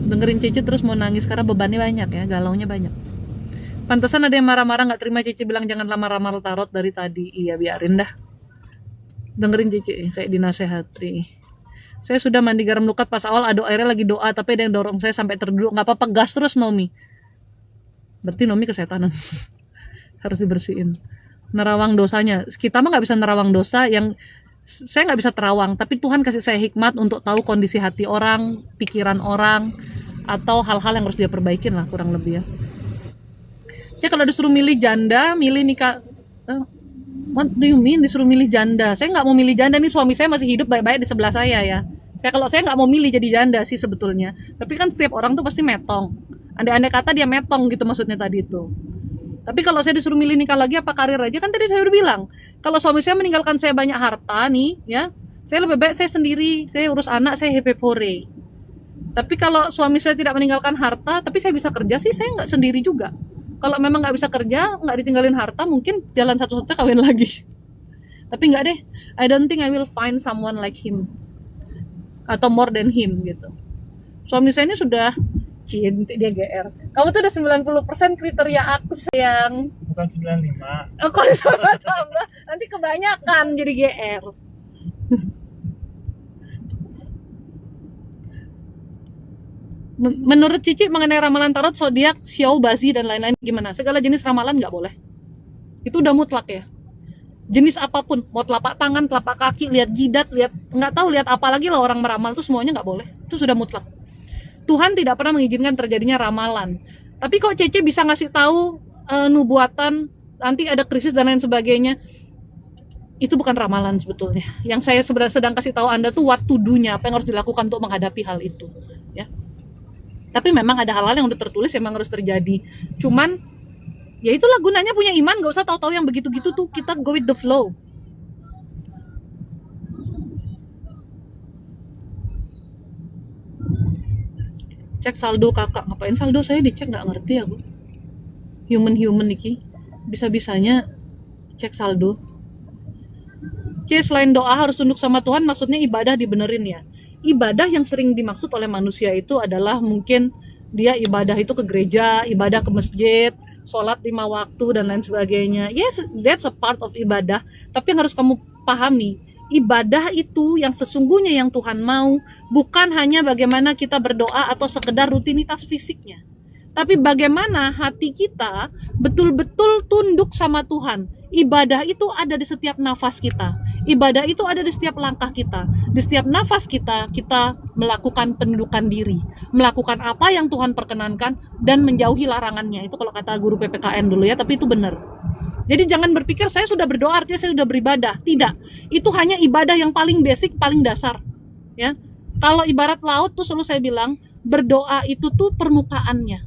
Dengerin Cece terus mau nangis karena bebannya banyak ya, galaunya banyak. Pantesan ada yang marah-marah nggak terima Cece bilang jangan lama-lama tarot dari tadi. Iya, biarin dah. Dengerin Cece kayak dinasehati. Saya sudah mandi garam lukat pas awal, aduk airnya lagi doa, tapi ada yang dorong saya sampai terduduk. Nggak apa-apa, gas terus Nomi. Berarti Nomi kesetanan. Harus dibersihin. Nerawang dosanya. Kita mah nggak bisa nerawang dosa yang saya nggak bisa terawang, tapi Tuhan kasih saya hikmat untuk tahu kondisi hati orang, pikiran orang, atau hal-hal yang harus dia perbaikin lah kurang lebih ya. Jadi kalau disuruh milih janda, milih nikah. What do you mean disuruh milih janda? Saya nggak mau milih janda nih, suami saya masih hidup baik-baik di sebelah saya ya. Kalau saya nggak mau milih jadi janda sih sebetulnya. Tapi kan setiap orang tuh pasti metong. Andai-andai kata dia metong gitu maksudnya tadi itu. Tapi kalau saya disuruh milih nikah lagi apa karir aja, kan tadi saya udah bilang. Kalau suami saya meninggalkan saya banyak harta nih, ya, saya lebih baik saya sendiri, saya urus anak, saya happy pore. Tapi kalau suami saya tidak meninggalkan harta, tapi saya bisa kerja sih, saya nggak sendiri juga. Kalau memang nggak bisa kerja, nggak ditinggalin harta, mungkin jalan satu-satunya kawin lagi. Tapi nggak deh, I don't think I will find someone like him atau more than him gitu. Suami saya ini sudah cinta, dia GR. Kamu tuh udah 90% kriteria aku sayang. Bukan 95. Oh, kalau tambah nanti kebanyakan jadi GR. Menurut Cici mengenai ramalan tarot, zodiak, xiao, bazi dan lain-lain gimana? Segala jenis ramalan nggak boleh. Itu udah mutlak ya. Jenis apapun, mau telapak tangan, telapak kaki, lihat jidat, lihat nggak tahu lihat apa lagi lah orang meramal tuh semuanya nggak boleh. Itu sudah mutlak. Tuhan tidak pernah mengizinkan terjadinya ramalan. Tapi kok Cece bisa ngasih tahu nubuatan nanti ada krisis dan lain sebagainya? Itu bukan ramalan sebetulnya. Yang saya sebenarnya sedang kasih tahu Anda tuh what to do-nya, apa yang harus dilakukan untuk menghadapi hal itu, ya. Tapi memang ada hal-hal yang udah tertulis emang harus terjadi. Cuman ya itulah gunanya punya iman, gak usah tahu-tahu yang begitu-gitu tuh, kita go with the flow. Cek saldo kakak, ngapain saldo saya dicek, nggak ngerti ya bu. Human iki bisa-bisanya cek saldo. Selain doa harus tunduk sama Tuhan, maksudnya ibadah dibenerin ya. Ibadah yang sering dimaksud oleh manusia itu adalah mungkin dia ibadah itu ke gereja, ibadah ke masjid, sholat 5 waktu dan lain sebagainya. Yes, that's a part of ibadah. Tapi yang harus kamu pahami, ibadah itu yang sesungguhnya yang Tuhan mau bukan hanya bagaimana kita berdoa atau sekedar rutinitas fisiknya, tapi bagaimana hati kita betul-betul tunduk sama Tuhan. Ibadah itu ada di setiap nafas kita. Ibadah itu ada di setiap langkah kita, di setiap nafas kita melakukan pendudukan diri, melakukan apa yang Tuhan perkenankan dan menjauhi larangannya. Itu kalau kata guru PPKN dulu ya, tapi itu benar. Jadi jangan berpikir saya sudah berdoa artinya saya sudah beribadah. Tidak. Itu hanya ibadah yang paling basic, paling dasar. Ya. Kalau ibarat laut tuh selalu saya bilang, berdoa itu tuh permukaannya.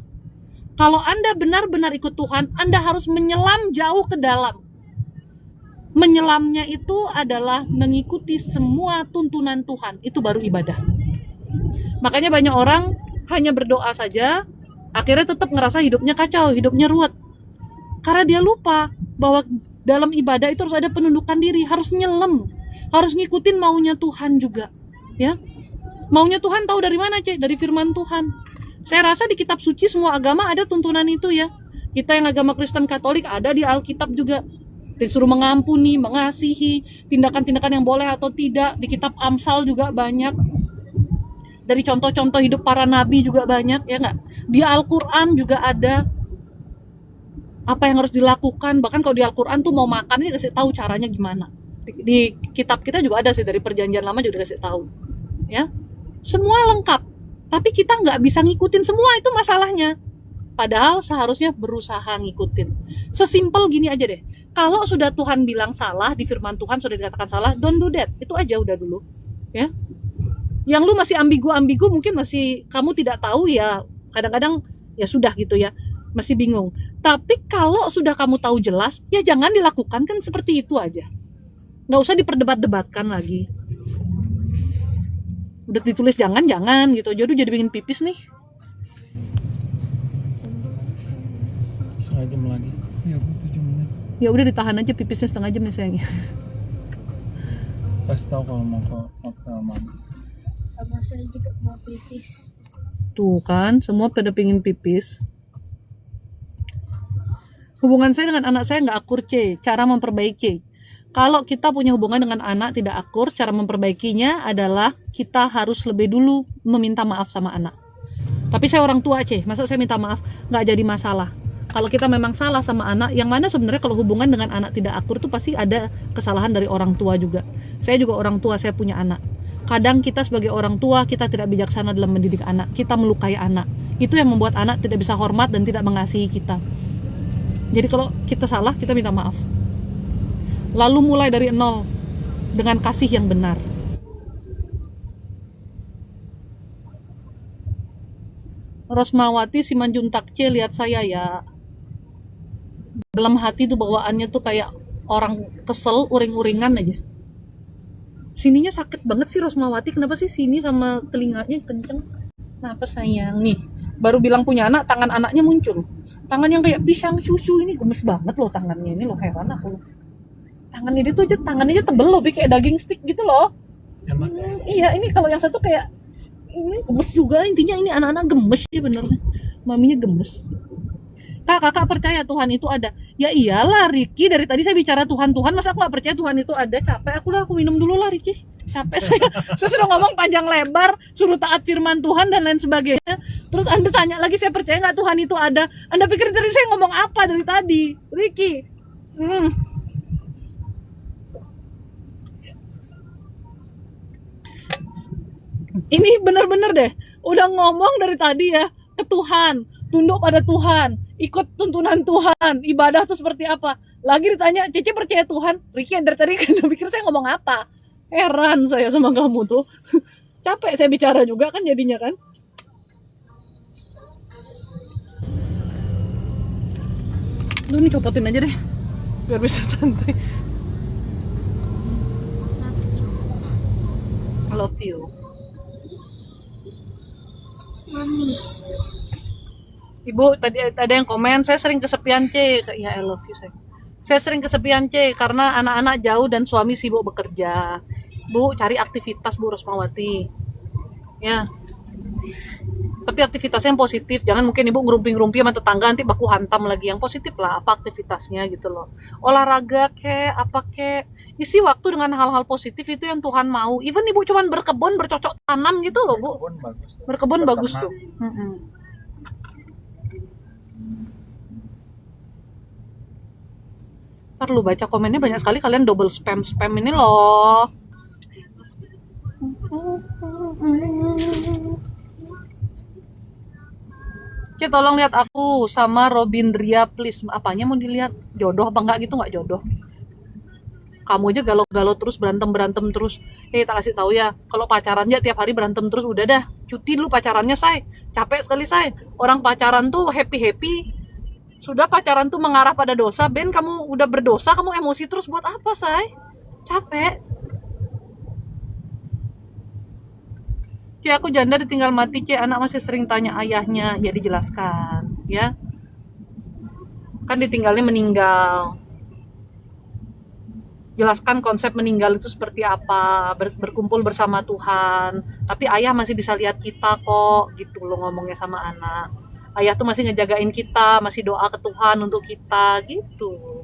Kalau Anda benar-benar ikut Tuhan, Anda harus menyelam jauh ke dalam. Menyelamnya itu adalah mengikuti semua tuntunan Tuhan. Itu baru ibadah. Makanya banyak orang hanya berdoa saja, akhirnya tetap ngerasa hidupnya kacau, hidupnya ruwet. Karena dia lupa bahwa dalam ibadah itu harus ada penundukan diri, harus nyelam, harus ngikutin maunya Tuhan juga. Ya, maunya Tuhan tahu dari mana, Cek? Dari firman Tuhan. Saya rasa di kitab suci semua agama ada tuntunan itu ya. Kita yang agama Kristen Katolik ada di Alkitab juga. Disuruh mengampuni, mengasihi, tindakan-tindakan yang boleh atau tidak. Di kitab Amsal juga banyak. Dari contoh-contoh hidup para nabi juga banyak, ya nggak? Di Al-Quran juga ada apa yang harus dilakukan. Bahkan kalau di Al-Quran tuh mau makan, ini kasih tahu caranya gimana. Di kitab kita juga ada sih, dari perjanjian lama juga kasih tahu. Ya, semua lengkap. Tapi kita nggak bisa ngikutin semua, itu masalahnya. Padahal seharusnya berusaha ngikutin. Sesimpel gini aja deh. Kalau sudah Tuhan bilang salah, di firman Tuhan sudah dikatakan salah, don't do that. Itu aja udah dulu. Ya. Yang lu masih ambigu-ambigu, mungkin masih kamu tidak tahu ya. Kadang-kadang ya sudah gitu ya. Masih bingung. Tapi kalau sudah kamu tahu jelas, ya jangan dilakukan, kan seperti itu aja. Nggak usah diperdebat-debatkan lagi. Udah ditulis jangan gitu. Jadi bikin pipis nih. Setengah jam lagi. Ya, 7 menit. Ya udah ditahan aja pipisnya setengah jam nih sayangnya. Kasih tahu kalau mau ke hotel mandi. Sama saya juga mau pipis. Tuh kan, semua pada pingin pipis. Hubungan saya dengan anak saya nggak akur, C. Cara memperbaiki. Kalau kita punya hubungan dengan anak tidak akur, cara memperbaikinya adalah kita harus lebih dulu meminta maaf sama anak. Tapi saya orang tua, C. Masa saya minta maaf nggak jadi masalah. Kalau kita memang salah sama anak, yang mana sebenarnya kalau hubungan dengan anak tidak akur itu pasti ada kesalahan dari orang tua juga. Saya juga orang tua, saya punya anak. Kadang kita sebagai orang tua, kita tidak bijaksana dalam mendidik anak. Kita melukai anak. Itu yang membuat anak tidak bisa hormat dan tidak mengasihi kita. Jadi kalau kita salah, kita minta maaf. Lalu mulai dari nol dengan kasih yang benar. Rosmawati Simanjuntak, C, lihat saya ya. Dalam hati tuh bawaannya tuh kayak orang kesel, uring-uringan aja. Sininya sakit banget sih Rosmawati. Kenapa sih sini sama telinganya kenceng? Kenapa sayang? Nih, baru bilang punya anak, tangan anaknya muncul. Tangan yang kayak pisang susu ini gemes banget loh tangannya ini loh, heran aku. Tangan ini tuh aja, tangannya tebel loh, kayak daging stick gitu loh. Iya, ini kalau yang satu kayak ini gemes juga. Intinya ini anak-anak gemes sih benernya. Maminya gemes. Kakak percaya Tuhan itu ada? Ya iyalah Ricky, dari tadi saya bicara Tuhan, masa aku gak percaya Tuhan itu ada? Capek aku minum dulu lah Ricky. Capek saya sudah ngomong panjang lebar, suruh taat firman Tuhan dan lain sebagainya. Terus Anda tanya lagi saya percaya gak Tuhan itu ada? Anda pikir tadi saya ngomong apa dari tadi? Ricky. Ini bener-bener deh, udah ngomong dari tadi ya, ke Tuhan, tunduk pada Tuhan, ikut tuntunan Tuhan, ibadah itu seperti apa. Lagi ditanya, Cece percaya Tuhan? Ricky yang dari tadi kan pikir saya ngomong apa. Heran saya sama kamu tuh. Capek saya bicara juga kan jadinya kan. Duh, ini copotin aja deh, biar bisa santai. I love you. Mami. Ibu tadi ada yang komen, saya sering kesepian C. Ya I love you saya. Saya sering kesepian C karena anak-anak jauh dan suami sibuk bekerja. Bu, cari aktivitas Bu Rosmawati. Ya. Tapi aktivitasnya yang positif, jangan mungkin ibu ngerumpi-ngerumpi sama tetangga nanti baku hantam lagi. Yang positif lah, apa aktivitasnya gitu loh. Olahraga kek, apa kek. Isi waktu dengan hal-hal positif itu yang Tuhan mau. Even ibu cuman berkebun, bercocok tanam gitu loh Bu. Berkebun bagus tuh. Perlu baca komennya banyak sekali, kalian double spam ini loh. Ci, tolong lihat aku sama Robindria please. Apanya mau dilihat? Jodoh apa enggak gitu? Enggak jodoh. Kamu aja galau-galau terus, berantem terus. Tak kasih tahu ya, kalau pacaran aja tiap hari berantem terus, udah dah. Cuti dulu pacarannya, say. Capek sekali, say. Orang pacaran tuh happy-happy. Sudah pacaran tuh mengarah pada dosa, Ben kamu udah berdosa, kamu emosi terus buat apa, say? Capek. Ci, aku janda ditinggal mati, Ci. Anak masih sering tanya ayahnya, ya dijelaskan, ya. Kan ditinggalnya meninggal. Jelaskan konsep meninggal itu seperti apa, berkumpul bersama Tuhan. Tapi ayah masih bisa lihat kita kok, gitu loh ngomongnya sama anak. Ayah tuh masih ngejagain kita, masih doa ke Tuhan untuk kita, gitu.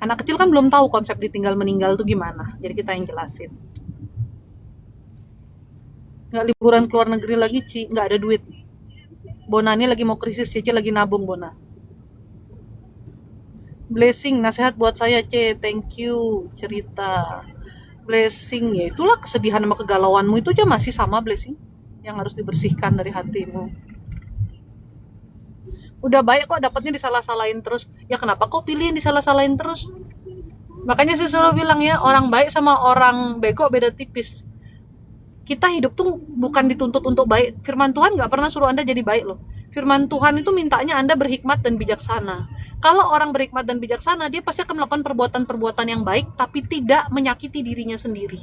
Anak kecil kan belum tahu konsep ditinggal meninggal tuh gimana, jadi kita yang jelasin. Nggak liburan keluar negeri lagi, Ci, nggak ada duit. Bona ini lagi mau krisis, Cici lagi nabung, Bona. Blessing, nasihat buat saya, C, thank you, cerita. Blessing, ya itulah kesedihan sama kegalauanmu itu aja masih sama, Blessing, yang harus dibersihkan dari hatimu. Udah baik kok, dapatnya disalah-salahin terus. Ya kenapa kok pilih yang disalah-salahin terus? Makanya saya selalu bilang ya, orang baik sama orang bego beda tipis. Kita hidup tuh bukan dituntut untuk baik. Firman Tuhan gak pernah suruh Anda jadi baik loh. Firman Tuhan itu mintanya Anda berhikmat dan bijaksana. Kalau orang berhikmat dan bijaksana, dia pasti akan melakukan perbuatan-perbuatan yang baik, tapi tidak menyakiti dirinya sendiri.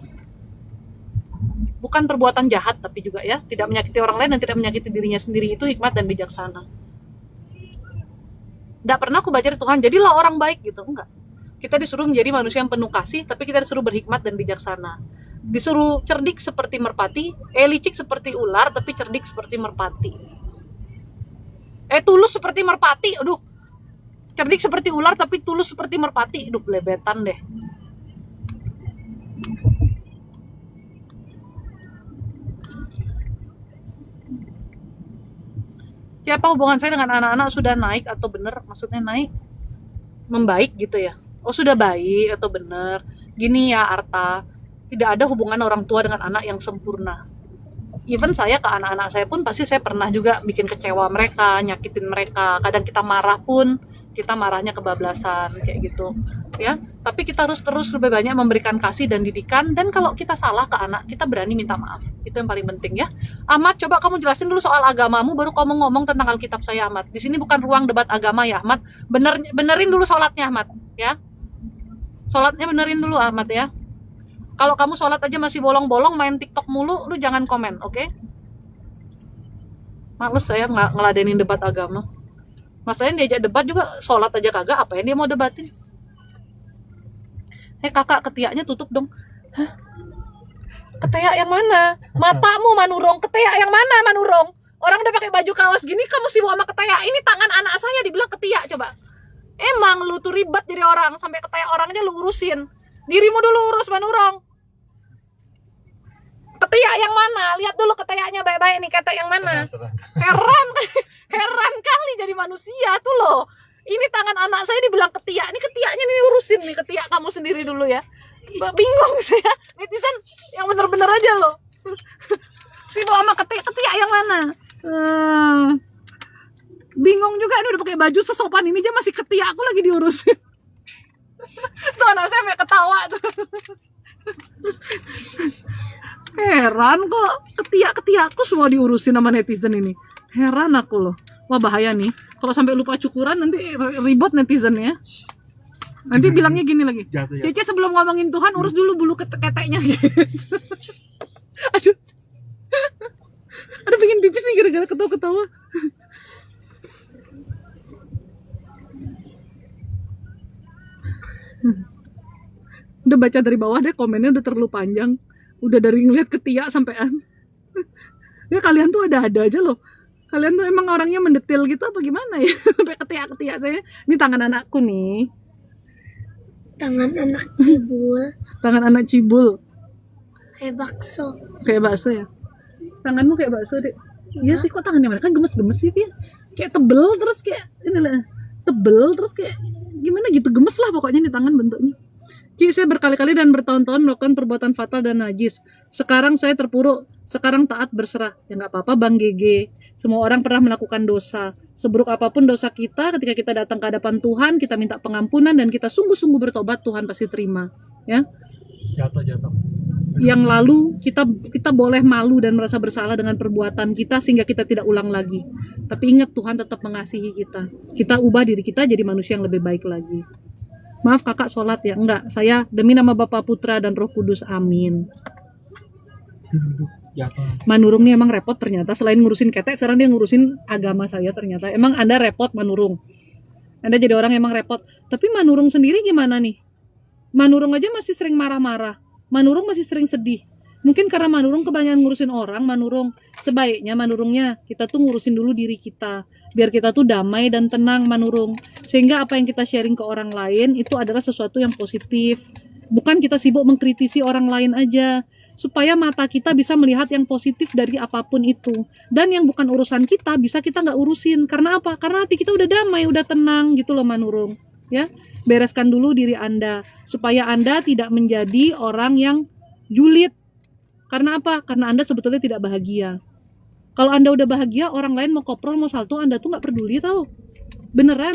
Bukan perbuatan jahat, tapi juga ya, tidak menyakiti orang lain dan tidak menyakiti dirinya sendiri. Itu hikmat dan bijaksana. Gak pernah aku baca di Tuhan, jadilah orang baik gitu. Enggak. Kita disuruh menjadi manusia yang penuh kasih, tapi kita disuruh berhikmat dan bijaksana. Disuruh cerdik seperti merpati, licik seperti ular, tapi cerdik seperti merpati. Tulus seperti merpati, aduh. Cerdik seperti ular, tapi tulus seperti merpati. Aduh, belebetan deh. Siapa hubungan saya dengan anak-anak sudah naik atau benar? Maksudnya naik? Membaik gitu ya? Oh, sudah baik atau benar? Gini ya, Arta. Tidak ada hubungan orang tua dengan anak yang sempurna. Even saya ke anak-anak saya pun pasti saya pernah juga bikin kecewa mereka, nyakitin mereka. Kadang kita marah pun, kita marahnya kebablasan kayak gitu, ya. Tapi kita harus terus lebih banyak memberikan kasih dan didikan. Dan kalau kita salah ke anak, kita berani minta maaf. Itu yang paling penting ya. Ahmad, coba kamu jelasin dulu soal agamamu, baru kamu ngomong tentang Alkitab saya, Ahmad. Di sini bukan ruang debat agama ya, Ahmad. Benerin dulu sholatnya, Ahmad, ya. Sholatnya benerin dulu, Ahmad, ya. Kalau kamu sholat aja masih bolong-bolong, main TikTok mulu, lu jangan komen, oke? Males saya ngeladenin debat agama. Masalahnya diajak debat juga, sholat aja kagak, apa yang dia mau debatin? Kakak, ketiaknya tutup dong. Hah? Ketiak yang mana? Matamu, Manurong. Ketiak yang mana, Manurong? Orang udah pakai baju kaos gini, kamu sibuk sama ketiak. Ini tangan anak saya dibilang ketiak, coba. Emang lu tuh ribet jadi orang, sampai ketiak orang aja lu urusin. Dirimu dulu urus, Manurong. Ketiak yang mana? Lihat dulu ketiaknya baik-baik nih, ketiak yang mana? Heran kali jadi manusia tuh loh. Ini tangan anak saya dibilang ketiak. Ini ketiaknya nih urusin nih, ketiak kamu sendiri dulu ya. Bingung saya. Netizen yang bener-bener aja loh. Sibuk sama ketiak yang mana? Bingung juga, ini udah pakai baju sesopan ini aja masih ketiak aku lagi diurusin. Tuh anak saya sampai ketawa tuh. Heran kok ketiakku semua diurusin sama netizen ini. Heran aku loh. Wah, bahaya nih. Kalau sampai lupa cukuran nanti ribut netizen ya. Nanti bilangnya gini lagi. Cece sebelum ngomongin Tuhan urus dulu bulu keteknya gitu. Aduh. Aduh, pengen pipis nih gara-gara ketawa-ketawa. Udah baca dari bawah deh, komennya udah terlalu panjang. Udah dari ngeliat ketiak sampean. Ya kalian tuh ada-ada aja loh. Kalian tuh emang orangnya mendetil gitu apa gimana ya? Sampai ketiak saya. Ini tangan anakku nih. Tangan anak cibul. Tangan anak cibul. Kayak bakso. Kayak bakso ya? Tanganmu kayak bakso deh. Iya sih, kok tangannya mana? Kan gemes-gemes sih dia. Kayak tebel terus kayak ini lah. tebel, terus kayak gimana gitu, gemes lah pokoknya di tangan bentuknya. Ci, saya berkali-kali dan bertahun-tahun melakukan perbuatan fatal dan najis. Sekarang saya terpuruk, sekarang taat berserah. Ya nggak apa-apa Bang GG. Semua orang pernah melakukan dosa. Seburuk apapun dosa kita, ketika kita datang ke hadapan Tuhan, kita minta pengampunan dan kita sungguh-sungguh bertobat, Tuhan pasti terima. Ya. Jatuh. Yang lalu kita boleh malu dan merasa bersalah dengan perbuatan kita sehingga kita tidak ulang lagi. Tapi ingat, Tuhan tetap mengasihi kita. Kita ubah diri kita jadi manusia yang lebih baik lagi. Maaf kakak sholat ya? Enggak, saya demi nama Bapa Putra dan Roh Kudus, amin. Jatuh. Manurung nih emang repot ternyata, selain ngurusin ketek sekarang dia ngurusin agama saya ternyata. Emang Anda repot Manurung, Anda jadi orang emang repot. Tapi Manurung sendiri gimana nih? Manurung aja masih sering marah-marah, Manurung masih sering sedih. Mungkin karena Manurung kebanyakan ngurusin orang. Manurung, sebaiknya Manurungnya kita tuh ngurusin dulu diri kita, biar kita tuh damai dan tenang Manurung, sehingga apa yang kita sharing ke orang lain itu adalah sesuatu yang positif. Bukan kita sibuk mengkritisi orang lain aja, supaya mata kita bisa melihat yang positif dari apapun itu. Dan yang bukan urusan kita bisa kita nggak urusin. Karena apa? Karena hati kita udah damai, udah tenang gitu loh Manurung. Ya, bereskan dulu diri Anda supaya Anda tidak menjadi orang yang julid. Karena apa? Karena Anda sebetulnya tidak bahagia. Kalau Anda udah bahagia, orang lain mau koprol, mau salto, Anda tuh nggak peduli tau. Beneran.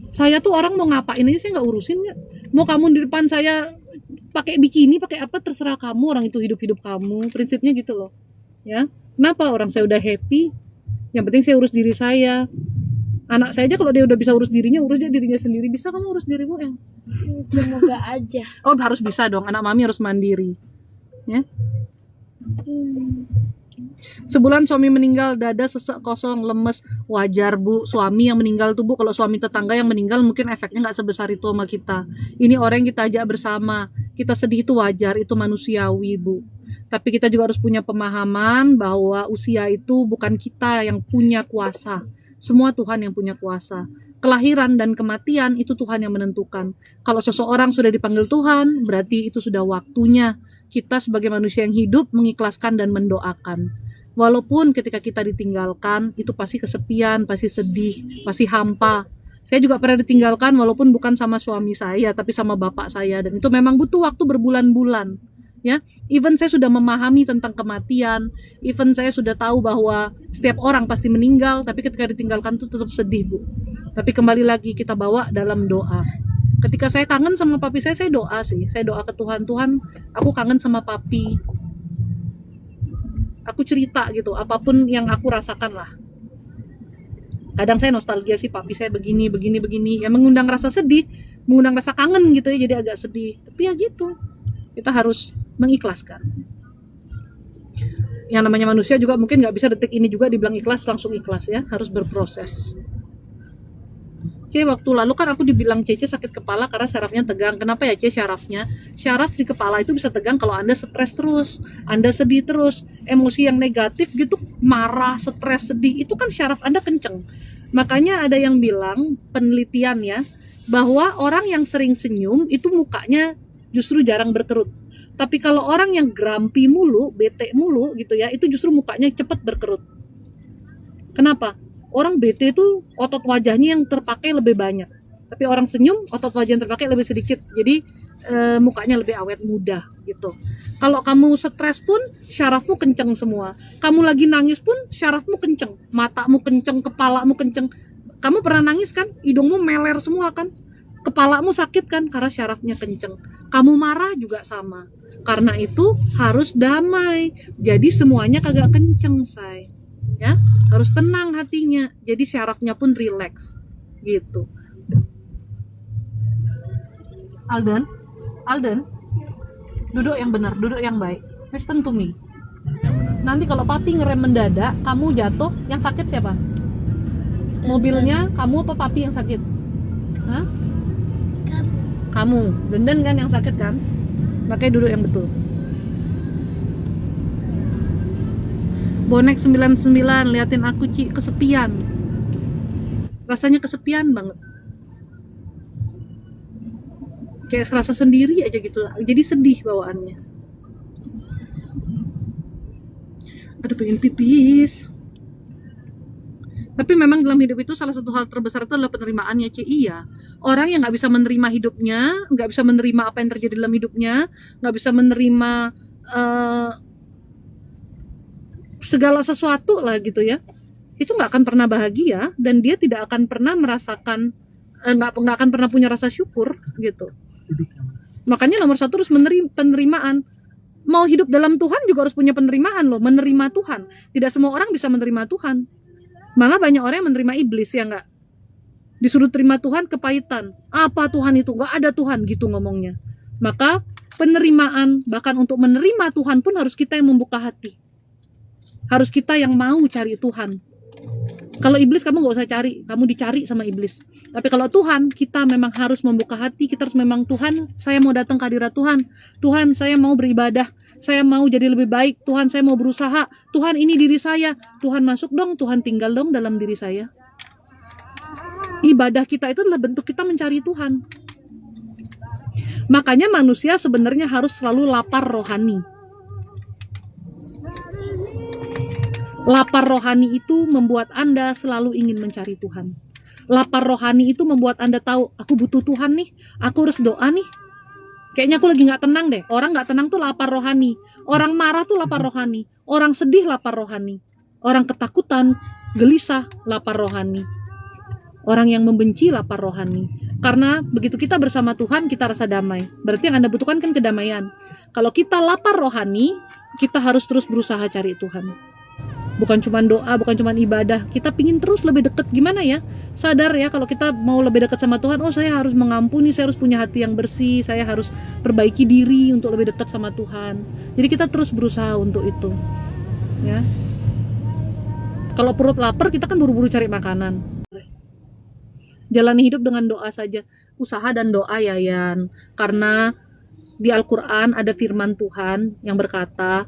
Saya tuh orang mau ngapain aja saya nggak urusin ya. Mau kamu di depan saya pakai bikini, pakai apa, terserah kamu. Orang itu hidup kamu. Prinsipnya gitu loh. Ya. Kenapa? Orang saya udah happy. Yang penting saya urus diri saya. Anak saya aja kalau dia udah bisa urus dirinya, urus aja dirinya sendiri. Bisa kamu urus dirimu yang? Semoga aja. Oh, harus bisa dong. Anak mami harus mandiri. Ya. Sebulan suami meninggal, dada sesek, kosong, lemes. Wajar Bu, suami yang meninggal tuh Bu. Kalau suami tetangga yang meninggal mungkin efeknya nggak sebesar itu sama kita. Ini orang yang kita ajak bersama, kita sedih itu wajar, itu manusiawi Bu. Tapi kita juga harus punya pemahaman bahwa usia itu bukan kita yang punya kuasa. Semua Tuhan yang punya kuasa. Kelahiran dan kematian itu Tuhan yang menentukan. Kalau seseorang sudah dipanggil Tuhan, berarti itu sudah waktunya kita sebagai manusia yang hidup mengikhlaskan dan mendoakan. Walaupun ketika kita ditinggalkan, itu pasti kesepian, pasti sedih, pasti hampa. Saya juga pernah ditinggalkan walaupun bukan sama suami saya, tapi sama bapak saya. Dan itu memang butuh waktu berbulan-bulan. Ya, even saya sudah memahami tentang kematian, even saya sudah tahu bahwa setiap orang pasti meninggal, tapi ketika ditinggalkan itu tetap sedih Bu. Tapi kembali lagi kita bawa dalam doa. Ketika saya kangen sama papi saya doa sih. Saya doa ke Tuhan, Tuhan, aku kangen sama papi. Aku cerita gitu, apapun yang aku rasakan lah. Kadang saya nostalgia sih, papi saya begini. Ya mengundang rasa sedih, mengundang rasa kangen gitu ya, jadi agak sedih. Tapi ya gitu, kita harus mengikhlaskan. Yang namanya manusia juga mungkin nggak bisa detik ini juga dibilang ikhlas, langsung ikhlas ya, harus berproses. Oke, waktu lalu kan aku dibilang Cece sakit kepala karena syarafnya tegang. Kenapa ya Cece syarafnya? Syaraf di kepala itu bisa tegang kalau Anda stres terus, Anda sedih terus, emosi yang negatif gitu, marah, stres, sedih, itu kan syaraf Anda kenceng. Makanya ada yang bilang, penelitian ya, bahwa orang yang sering senyum itu mukanya justru jarang berkerut. Tapi kalau orang yang grumpy mulu, bete mulu gitu ya, itu justru mukanya cepat berkerut. Kenapa? Orang bete itu otot wajahnya yang terpakai lebih banyak, tapi orang senyum otot wajah yang terpakai lebih sedikit, jadi mukanya lebih awet muda gitu. Kalau kamu stres pun syarafmu kenceng semua, kamu lagi nangis pun syarafmu kenceng, matamu kenceng, kepalamu kenceng. Kamu pernah nangis kan, hidungmu meler semua kan, kepalamu sakit kan karena syarafnya kenceng. Kamu marah juga sama, karena itu harus damai, jadi semuanya kagak kenceng say. Ya, harus tenang hatinya, jadi syarafnya pun rileks gitu. Alden, duduk yang benar, duduk yang baik. Listen to me. Nanti kalau papi ngerem mendadak, kamu jatuh, yang sakit siapa? Mobilnya, kamu apa papi yang sakit? Hah? Kamu, Denden kan yang sakit kan? Makanya duduk yang betul. Bonek 99, liatin aku Ci, kesepian. Rasanya kesepian banget. Kayak serasa sendiri aja gitu. Jadi sedih bawaannya. Aduh pengen pipis. Tapi memang dalam hidup itu salah satu hal terbesar itu adalah penerimaannya, Iya. Orang yang nggak bisa menerima hidupnya, nggak bisa menerima apa yang terjadi dalam hidupnya, nggak bisa menerima segala sesuatu lah gitu ya, itu nggak akan pernah bahagia dan dia tidak akan pernah merasakan, nggak akan pernah punya rasa syukur gitu. Makanya nomor satu harus penerimaan. Mau hidup dalam Tuhan juga harus punya penerimaan loh, menerima Tuhan. Tidak semua orang bisa menerima Tuhan. Malah banyak orang yang menerima iblis, ya nggak? Disuruh terima Tuhan kepahitan. Apa Tuhan itu? Nggak ada Tuhan gitu ngomongnya. Maka penerimaan, bahkan untuk menerima Tuhan pun harus kita yang membuka hati. Harus kita yang mau cari Tuhan. Kalau iblis kamu nggak usah cari, kamu dicari sama iblis. Tapi kalau Tuhan, kita memang harus membuka hati. Kita harus memang, Tuhan, saya mau datang ke hadirat Tuhan. Tuhan, saya mau beribadah. Saya mau jadi lebih baik. Tuhan, saya mau berusaha. Tuhan, ini diri saya. Tuhan, masuk dong. Tuhan, tinggal dong dalam diri saya. Ibadah kita itu adalah bentuk kita mencari Tuhan. Makanya manusia sebenarnya harus selalu lapar rohani. Lapar rohani itu membuat Anda selalu ingin mencari Tuhan. Lapar rohani itu membuat Anda tahu, aku butuh Tuhan nih. Aku harus doa nih. Kayaknya aku lagi gak tenang deh. Orang gak tenang tuh lapar rohani. Orang marah tuh lapar rohani. Orang sedih lapar rohani. Orang ketakutan, gelisah, lapar rohani. Orang yang membenci lapar rohani. Karena begitu kita bersama Tuhan, kita rasa damai. Berarti yang Anda butuhkan kan kedamaian. Kalau kita lapar rohani, kita harus terus berusaha cari Tuhan. Bukan cuma doa, bukan cuma ibadah. Kita pingin terus lebih dekat. Gimana ya? Sadar ya, kalau kita mau lebih dekat sama Tuhan, oh saya harus mengampuni, saya harus punya hati yang bersih, saya harus perbaiki diri untuk lebih dekat sama Tuhan. Jadi kita terus berusaha untuk itu. Ya. Kalau perut lapar, kita kan buru-buru cari makanan. Jalani hidup dengan doa saja. Usaha dan doa ya, Yan. Karena di Al-Quran ada firman Tuhan yang berkata,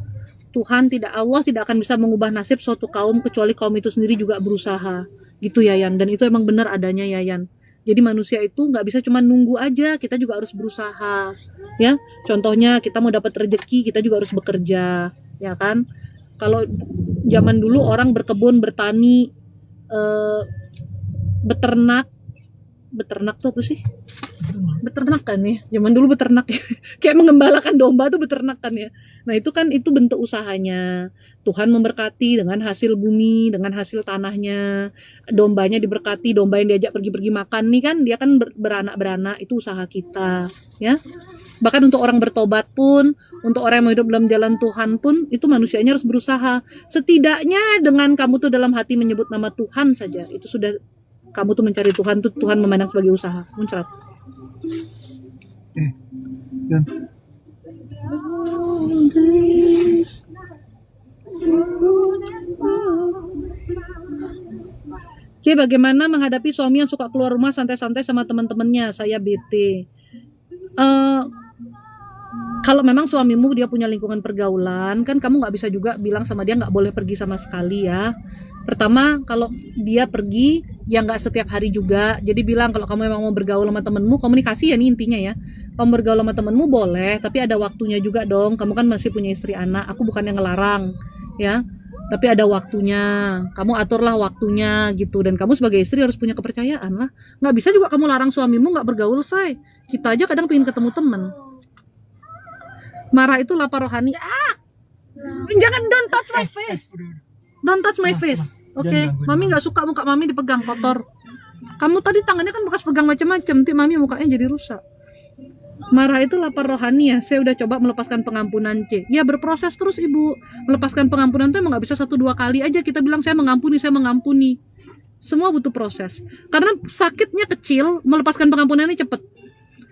Allah tidak akan bisa mengubah nasib suatu kaum kecuali kaum itu sendiri juga berusaha. Gitu ya, Yan. Dan itu emang benar adanya ya, Yan. Jadi manusia itu nggak bisa cuma nunggu aja, kita juga harus berusaha. Ya, contohnya kita mau dapat rezeki, kita juga harus bekerja, ya kan? Kalau zaman dulu orang berkebun, bertani, beternak tuh apa sih? Beternak kan ya, zaman dulu beternak kayak mengembalakan domba tuh beternak kan ya. Nah itu kan, itu bentuk usahanya. Tuhan memberkati dengan hasil bumi, dengan hasil tanahnya. Dombanya diberkati, domba yang diajak pergi-pergi makan nih kan, dia kan beranak-beranak, itu usaha kita ya. Bahkan untuk orang bertobat pun, untuk orang yang mau hidup dalam jalan Tuhan pun, itu manusianya harus berusaha. Setidaknya dengan kamu tuh dalam hati menyebut nama Tuhan saja, itu sudah kamu tuh mencari Tuhan, tuh Tuhan memandang sebagai usaha. Muncrat. Dan Oke, bagaimana menghadapi suami yang suka keluar rumah santai-santai sama teman-temannya? Saya bete. Kalau memang suamimu dia punya lingkungan pergaulan, kan kamu nggak bisa juga bilang sama dia nggak boleh pergi sama sekali ya. Pertama, kalau dia pergi ya nggak setiap hari juga. Jadi bilang kalau kamu memang mau bergaul sama temenmu, komunikasi ya nih intinya ya. Kamu bergaul sama temenmu boleh, tapi ada waktunya juga dong. Kamu kan masih punya istri anak. Aku bukan yang ngelarang ya. Tapi ada waktunya, kamu aturlah waktunya gitu. Dan kamu sebagai istri harus punya kepercayaan lah. Nggak bisa juga kamu larang suamimu nggak bergaul, say. Kita aja kadang pengen ketemu temen. Marah itu lapar rohani. Jangan, don't touch my face. Don't touch my face. Oke, mami nggak suka muka mami dipegang kotor. Kamu tadi tangannya kan bekas pegang macam-macam, nanti mami mukanya jadi rusak. Marah itu lapar rohani ya. Saya udah coba melepaskan pengampunan C. Ya berproses terus ibu. Melepaskan pengampunan tuh emang nggak bisa 1-2 kali aja kita bilang saya mengampuni. Semua butuh proses. Karena sakitnya kecil, melepaskan pengampunannya cepet.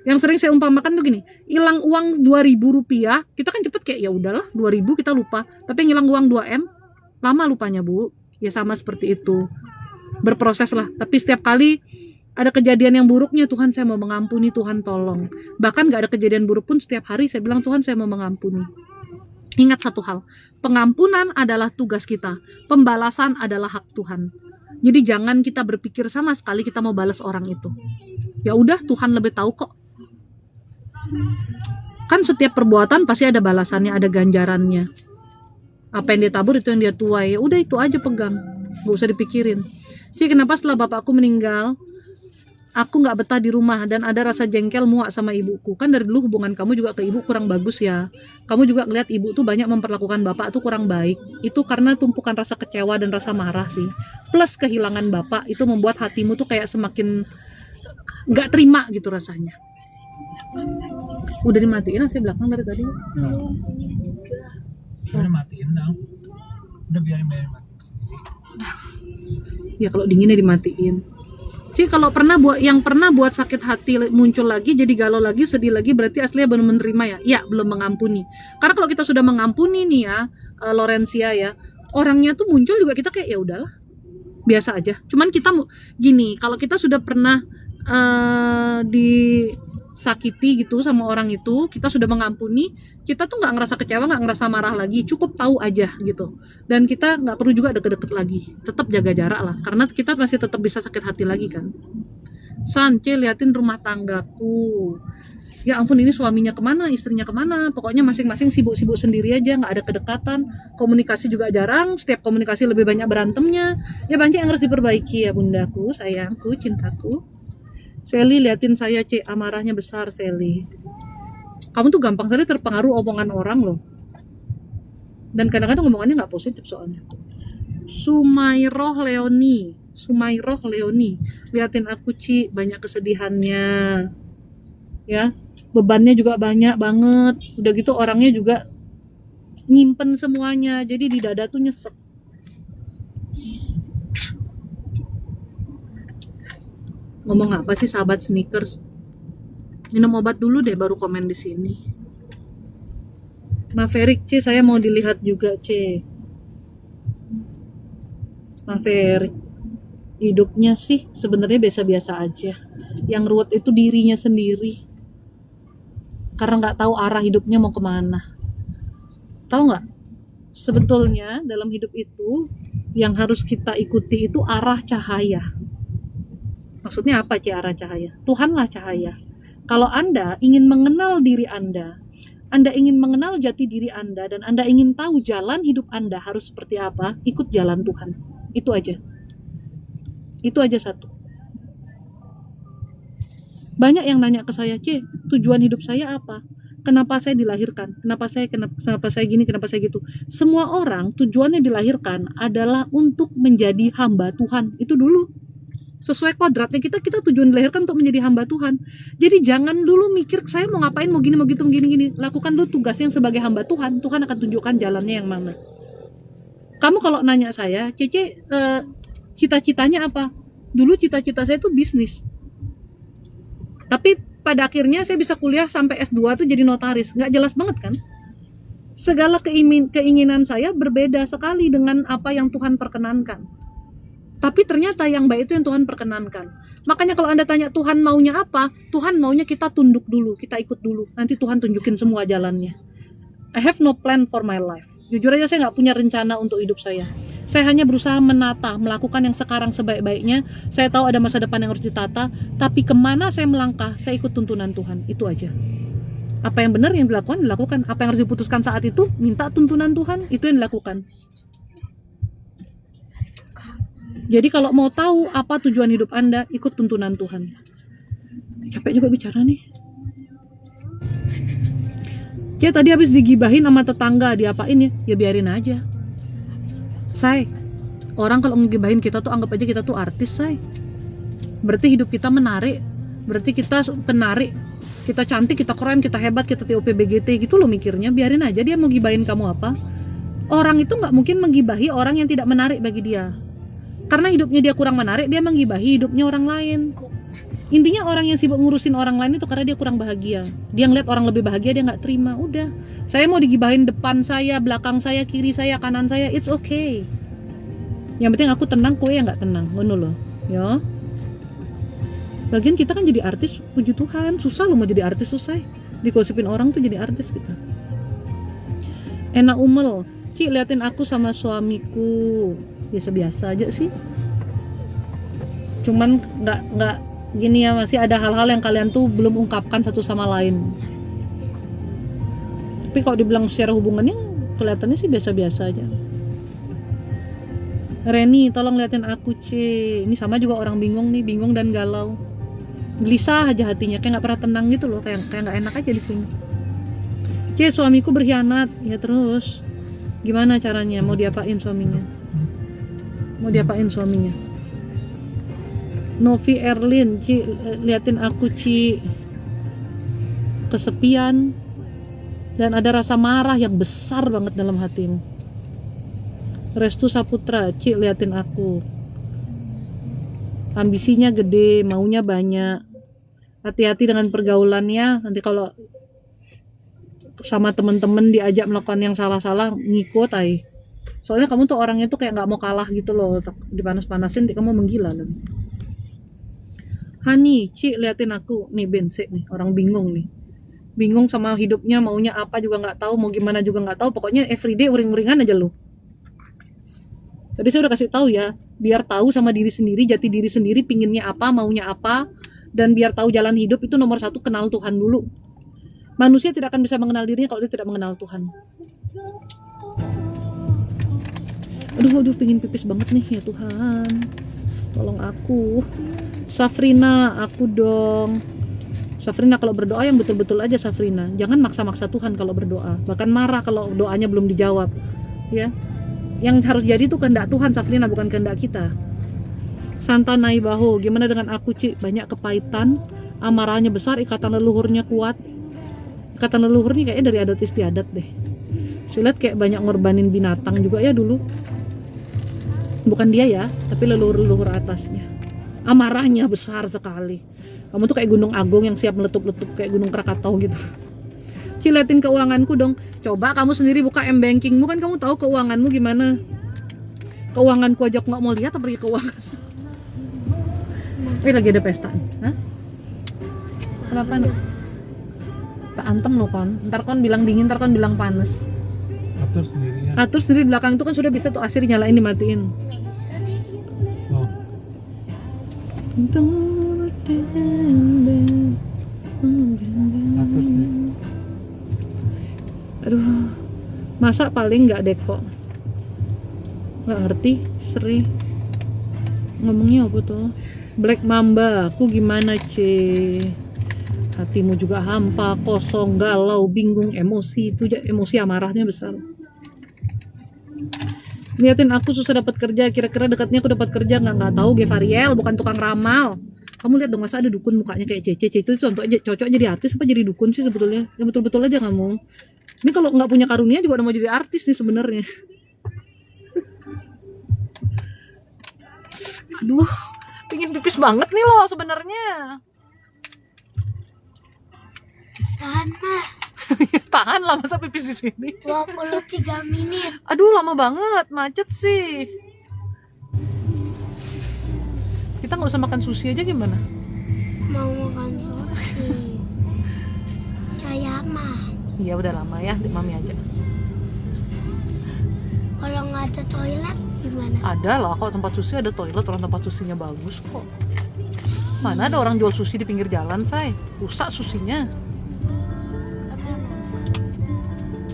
Yang sering saya umpamakan tuh gini, hilang uang 2.000 rupiah, kita kan cepet kayak ya udahlah 2.000 kita lupa. Tapi yang hilang uang 2M, lama lupanya bu. Ya sama seperti itu. Berproses lah. Tapi setiap kali ada kejadian yang buruknya, Tuhan saya mau mengampuni, Tuhan tolong. Bahkan gak ada kejadian buruk pun setiap hari saya bilang Tuhan saya mau mengampuni. Ingat satu hal, pengampunan adalah tugas kita, pembalasan adalah hak Tuhan. Jadi jangan kita berpikir sama sekali kita mau balas orang itu. Ya udah Tuhan lebih tahu kok. Kan setiap perbuatan pasti ada balasannya, ada ganjarannya. Apa yang dia tabur itu yang dia tuai. Ya udah itu aja pegang, gak usah dipikirin. Ci, kenapa setelah bapakku meninggal aku nggak betah di rumah dan ada rasa jengkel muak sama ibuku? Kan dari dulu hubungan kamu juga ke ibu kurang bagus ya. Kamu juga ngeliat ibu tuh banyak memperlakukan bapak tuh kurang baik. Itu karena tumpukan rasa kecewa dan rasa marah sih. Plus kehilangan bapak itu membuat hatimu tuh kayak semakin nggak terima gitu rasanya. Udah dimatiin nasi belakang dari tadi? Udah matiin dong. Udah biarin matiin sendiri. Ya kalau dinginnya dimatiin. Ci, kalau pernah buat sakit hati muncul lagi, jadi galau lagi, sedih lagi, berarti aslinya belum menerima ya? Ya, belum mengampuni. Karena kalau kita sudah mengampuni nih ya, Lorencia ya, orangnya tuh muncul juga kita kayak ya udahlah, biasa aja. Cuman kita gini, kalau kita sudah pernah disakiti gitu sama orang itu, kita sudah mengampuni, kita tuh nggak ngerasa kecewa, nggak ngerasa marah lagi, cukup tahu aja gitu. Dan kita nggak perlu juga deket-deket lagi, tetap jaga jarak lah, karena kita masih tetap bisa sakit hati lagi kan. Sance, liatin rumah tanggaku. Ya ampun, ini suaminya kemana, istrinya kemana, pokoknya masing-masing sibuk-sibuk sendiri aja, nggak ada kedekatan, komunikasi juga jarang, setiap komunikasi lebih banyak berantemnya. Ya banyak yang harus diperbaiki ya bundaku, sayangku, cintaku. Sally, liatin saya, C, amarahnya besar, Sally. Kamu tuh gampang sekali terpengaruh omongan orang loh. Dan kadang-kadang omongannya nggak positif soalnya. Sumairoh Leoni, liatin aku, Ci, banyak kesedihannya. Ya, bebannya juga banyak banget. Udah gitu orangnya juga nyimpen semuanya, jadi di dada tuh nyesek. Ngomong apa sih sahabat sneakers? Minum obat dulu deh baru komen di sini. Maverick, C, saya mau dilihat juga, C. Maverick, hidupnya sih sebenarnya biasa-biasa aja. Yang ruwet itu dirinya sendiri. Karena nggak tahu arah hidupnya mau kemana. Tahu nggak? Sebetulnya dalam hidup itu yang harus kita ikuti itu arah cahaya. Maksudnya apa, C, arah cahaya? Tuhanlah cahaya. Kalau Anda ingin mengenal diri Anda ingin mengenal jati diri Anda, dan Anda ingin tahu jalan hidup Anda harus seperti apa, ikut jalan Tuhan. Itu aja. Itu aja satu. Banyak yang nanya ke saya, C, tujuan hidup saya apa? Kenapa saya dilahirkan? Kenapa saya gini, kenapa saya gitu? Semua orang tujuannya dilahirkan adalah untuk menjadi hamba Tuhan. Itu dulu. Sesuai kodratnya kita tujuan dilahirkan untuk menjadi hamba Tuhan. Jadi jangan dulu mikir saya mau ngapain, mau gini, mau gitu, gini. Lakukan dulu tugasnya yang sebagai hamba Tuhan. Tuhan akan tunjukkan jalannya yang mana. Kamu kalau nanya saya, Cece, cita-citanya apa? Dulu cita-cita saya tuh bisnis. Tapi pada akhirnya saya bisa kuliah sampai S2 tuh jadi notaris. Nggak jelas banget kan? Segala keinginan saya berbeda sekali dengan apa yang Tuhan perkenankan. Tapi ternyata yang baik itu yang Tuhan perkenankan. Makanya kalau Anda tanya Tuhan maunya apa, Tuhan maunya kita tunduk dulu, kita ikut dulu. Nanti Tuhan tunjukin semua jalannya. I have no plan for my life. Jujur aja saya nggak punya rencana untuk hidup saya. Saya hanya berusaha menata, melakukan yang sekarang sebaik-baiknya. Saya tahu ada masa depan yang harus ditata, tapi kemana saya melangkah, saya ikut tuntunan Tuhan. Itu aja. Apa yang benar yang dilakukan. Apa yang harus diputuskan saat itu, minta tuntunan Tuhan, itu yang dilakukan. Jadi kalau mau tahu apa tujuan hidup Anda, ikut tuntunan Tuhan. Capek juga bicara nih. Cia tadi habis digibahin sama tetangga, diapain ya? Ya biarin aja. Say, orang kalau ngegibahin kita tuh anggap aja kita tuh artis, say. Berarti hidup kita menarik. Berarti kita penarik. Kita cantik, kita keren, kita hebat, kita TOP BGT gitu loh mikirnya. Biarin aja dia mau gibahin kamu apa. Orang itu nggak mungkin menggibahi orang yang tidak menarik bagi dia. Karena hidupnya dia kurang menarik, dia menggibahi hidupnya orang lain. Intinya orang yang sibuk ngurusin orang lain itu karena dia kurang bahagia. Dia ngeliat orang lebih bahagia, dia nggak terima. Udah, saya mau digibahin depan saya, belakang saya, kiri saya, kanan saya, it's okay. Yang penting aku tenang, kue yang nggak tenang, ngono loh, ya. Lagian kita kan jadi artis, puji Tuhan, susah loh mau jadi artis, susah. Digosipin orang tuh jadi artis kita. Enak umel, Ci liatin aku sama suamiku. Biasa-biasa aja sih. Cuman nggak gini ya, masih ada hal-hal yang kalian tuh belum ungkapkan satu sama lain. Tapi kalau dibilang secara hubungannya kelihatannya sih biasa-biasa aja. Reni, tolong liatin aku, C. Ini sama juga orang bingung nih, bingung dan galau. Gelisah aja hatinya, kayak nggak pernah tenang gitu loh, kayak nggak enak aja di sini. C, suamiku berkhianat. Ya terus, gimana caranya? Mau diapain suaminya? Mau diapain suaminya? Novi Erlin, Ci, liatin aku, Ci. Kesepian dan ada rasa marah yang besar banget dalam hatimu. Restu Saputra, Ci, liatin aku. Ambisinya gede, maunya banyak. Hati-hati dengan pergaulannya. Nanti kalau sama temen-temen diajak melakukan yang salah-salah, ngikut ay. Soalnya kamu tuh orangnya tuh kayak nggak mau kalah gitu loh. Dipanas-panasin, kamu menggila loh. Hani, Ci, liatin aku. Nih Bense nih, orang bingung nih. Bingung sama hidupnya, maunya apa juga nggak tahu, mau gimana juga nggak tahu. Pokoknya everyday uring-uringan aja lu. Tadi saya udah kasih tahu ya, biar tahu sama diri sendiri, jati diri sendiri, pinginnya apa, maunya apa, dan biar tahu jalan hidup itu nomor satu, kenal Tuhan dulu. Manusia tidak akan bisa mengenal dirinya kalau dia tidak mengenal Tuhan. Aduh, pingin pipis banget nih ya Tuhan. Tolong aku. Safrina, aku dong. Safrina, kalau berdoa yang betul-betul aja Safrina. Jangan maksa-maksa Tuhan kalau berdoa. Bahkan marah kalau doanya belum dijawab. Ya. Yang harus jadi itu kehendak Tuhan Safrina, bukan kehendak kita. Santa Naibaho, gimana dengan aku, Ci? Banyak kepahitan, amarahnya besar, ikatan leluhurnya kuat. Ikatan leluhur nih kayaknya dari adat istiadat deh. Saya lihat kayak banyak ngorbanin binatang juga ya dulu. Bukan dia ya, tapi leluhur-leluhur atasnya. Amarahnya besar sekali. Kamu tuh kayak gunung agung yang siap meletup-letup, kayak gunung Krakatau gitu. Ci, liatin keuanganku dong. Coba kamu sendiri buka m-bankingmu, kan kamu tahu keuanganmu gimana. Keuanganku aja aku nggak mau lihat, apalagi keuangan. Lagi ada pesta. Hah? Kenapa nih? Tak anteng loh kon. Ntar kon bilang dingin, ntar kon bilang panas. Atur sendiri ya. Atur sendiri di belakang itu kan sudah bisa tuh AC dinyalain, dimatiin. Oh. Atur sendiri. Aduh, masa paling nggak deko? Nggak ngerti, Sri. Ngomongnya apa tuh? Black Mamba, aku gimana, Ce? Hatimu juga hampa, kosong, galau, bingung, emosi. Itu emosi amarahnya besar. Liatin aku susah dapat kerja, kira-kira dekatnya aku dapat kerja nggak tahu. Gevariel, bukan tukang ramal. Kamu lihat dong, masa ada dukun mukanya kayak Cece itu contoh aja, cocok jadi artis apa jadi dukun sih sebetulnya? Ya betul-betul aja kamu. Ini kalau nggak punya karunia juga udah mau jadi artis nih sebenarnya. Aduh, pingin pipis banget nih loh sebenarnya. Tahan mah. Tahan lah masa pipis di sini. 23 menit. Aduh, lama banget, macet sih. Kita nggak usah makan sushi aja gimana? Mau makan sushi. Saya mah. Iya udah lama ya, mami aja. Kalau nggak ada toilet gimana? Ada lah, kalau tempat sushi ada toilet, orang tempat susinya bagus kok. Mana ada orang jual sushi di pinggir jalan, say? Rusak susinya.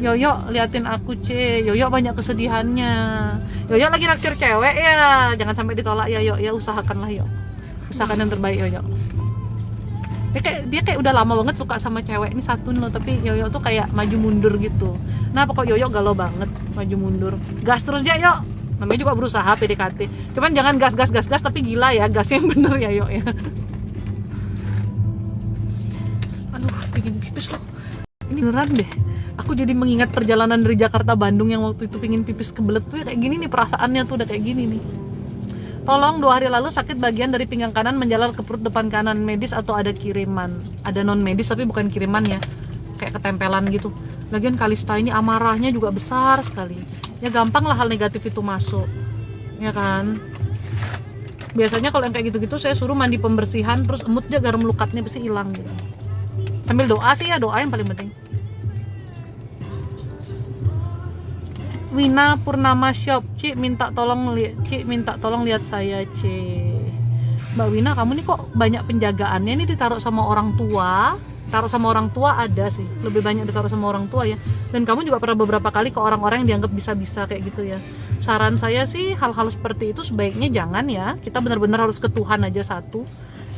Yoyo, liatin aku, Ce. Yoyo banyak kesedihannya. Yoyo lagi naksir cewek ya. Jangan sampai ditolak ya, Yoyo. Ya usahakanlah, Yoyo. Usahakan yang terbaik, Yoyo. Dia kayak udah lama banget suka sama cewek ini satu loh, tapi Yoyo tuh kayak maju mundur gitu. Nah, pokok Yoyo galau banget, maju mundur. Gas terus ya, Yo. Namanya juga berusaha PDKT. Cuman jangan gas tapi gila ya, gasnya yang bener ya, Yo ya. Aduh, pingin pipis loh. Ini beneran deh. Aku jadi mengingat perjalanan dari Jakarta Bandung yang waktu itu pingin pipis kebelet tuh ya, kayak gini nih perasaannya tuh udah kayak gini nih. Tolong, 2 hari lalu sakit bagian dari pinggang kanan menjalar ke perut depan kanan, medis atau ada kiriman? Ada non medis tapi bukan kiriman ya, kayak ketempelan gitu. Lagian Kalista ini amarahnya juga besar sekali. Ya gampang lah hal negatif itu masuk, ya kan? Biasanya kalau yang kayak gitu-gitu saya suruh mandi pembersihan, terus emut dia garam lukatnya pasti hilang gitu. Sambil doa sih ya, doa yang paling penting. Wina Purnama Shop, Ci minta tolong lihat saya, Ci. Mbak Wina, kamu nih kok banyak penjagaannya nih, ditaruh sama orang tua, Taruh sama orang tua ada sih, lebih banyak ditaruh sama orang tua ya. Dan kamu juga pernah beberapa kali ke orang-orang yang dianggap bisa-bisa kayak gitu ya. Saran saya sih hal-hal seperti itu sebaiknya jangan ya. Kita benar-benar harus ke Tuhan aja satu.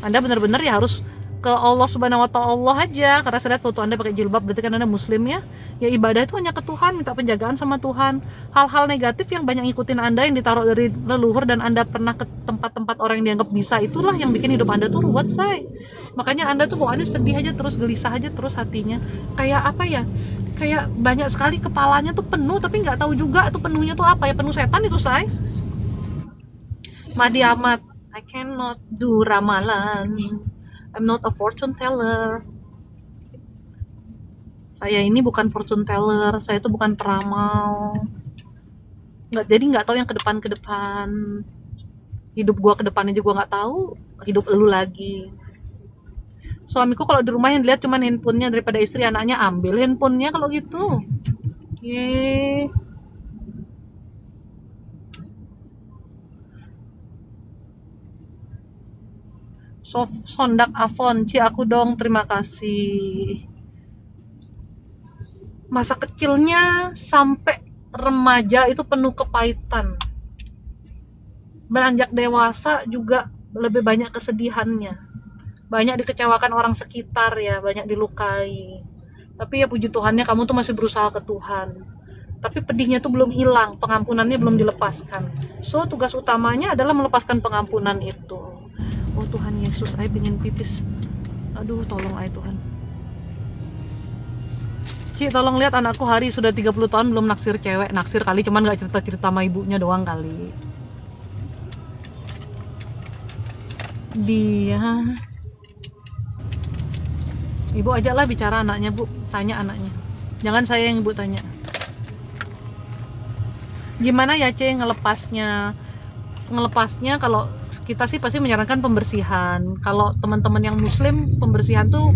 Anda benar-benar ya harus ke Allah Subhanahu wa Ta'ala aja. Karena saya lihat foto Anda pakai jilbab, berarti kan Anda muslim ya. Ya ibadah itu hanya ke Tuhan, minta penjagaan sama Tuhan. Hal-hal negatif yang banyak ngikutin Anda, yang ditaruh dari leluhur dan Anda pernah ke tempat-tempat orang yang dianggap bisa, itulah yang bikin hidup Anda tuh ruwet, say. Makanya Anda tuh bawaannya sedih aja terus, gelisah aja terus hatinya. Kayak apa ya? Kayak banyak sekali kepalanya tuh penuh, tapi nggak tahu juga tuh penuhnya tuh apa ya, penuh setan itu, say. Mahdi Ahmad, I cannot do ramalan. I'm not a fortune teller. Saya ini bukan fortune teller, saya itu bukan peramal. Jadi nggak tahu yang ke depan. Hidup gua ke depannya juga nggak tahu. Hidup elu lagi. Suamiku kalau di rumah yang dilihat cuma handphonenya, daripada istri anaknya ambil handphonenya kalau gitu. Yeay. Sondak Avon, Ci aku dong, terima kasih. Masa kecilnya sampai remaja itu penuh kepahitan. Beranjak dewasa juga lebih banyak kesedihannya. Banyak dikecewakan orang sekitar ya, banyak dilukai. Tapi ya puji Tuhannya kamu tuh masih berusaha ke Tuhan. Tapi pedihnya tuh belum hilang, pengampunannya belum dilepaskan. So tugas utamanya adalah melepaskan pengampunan itu. Oh Tuhan Yesus, saya pengen pipis. Aduh tolong ay Tuhan. Ci, tolong lihat anakku Hari sudah 30 tahun belum naksir cewek. Naksir kali, cuman gak cerita-cerita sama ibunya doang kali. Dia Ibu ajaklah bicara anaknya, Bu. Tanya anaknya. Jangan saya yang Ibu tanya. Gimana ya, Ce, ngelepasnya? Ngelepasnya kalau kita sih pasti menyarankan pembersihan. Kalau teman-teman yang muslim, pembersihan tuh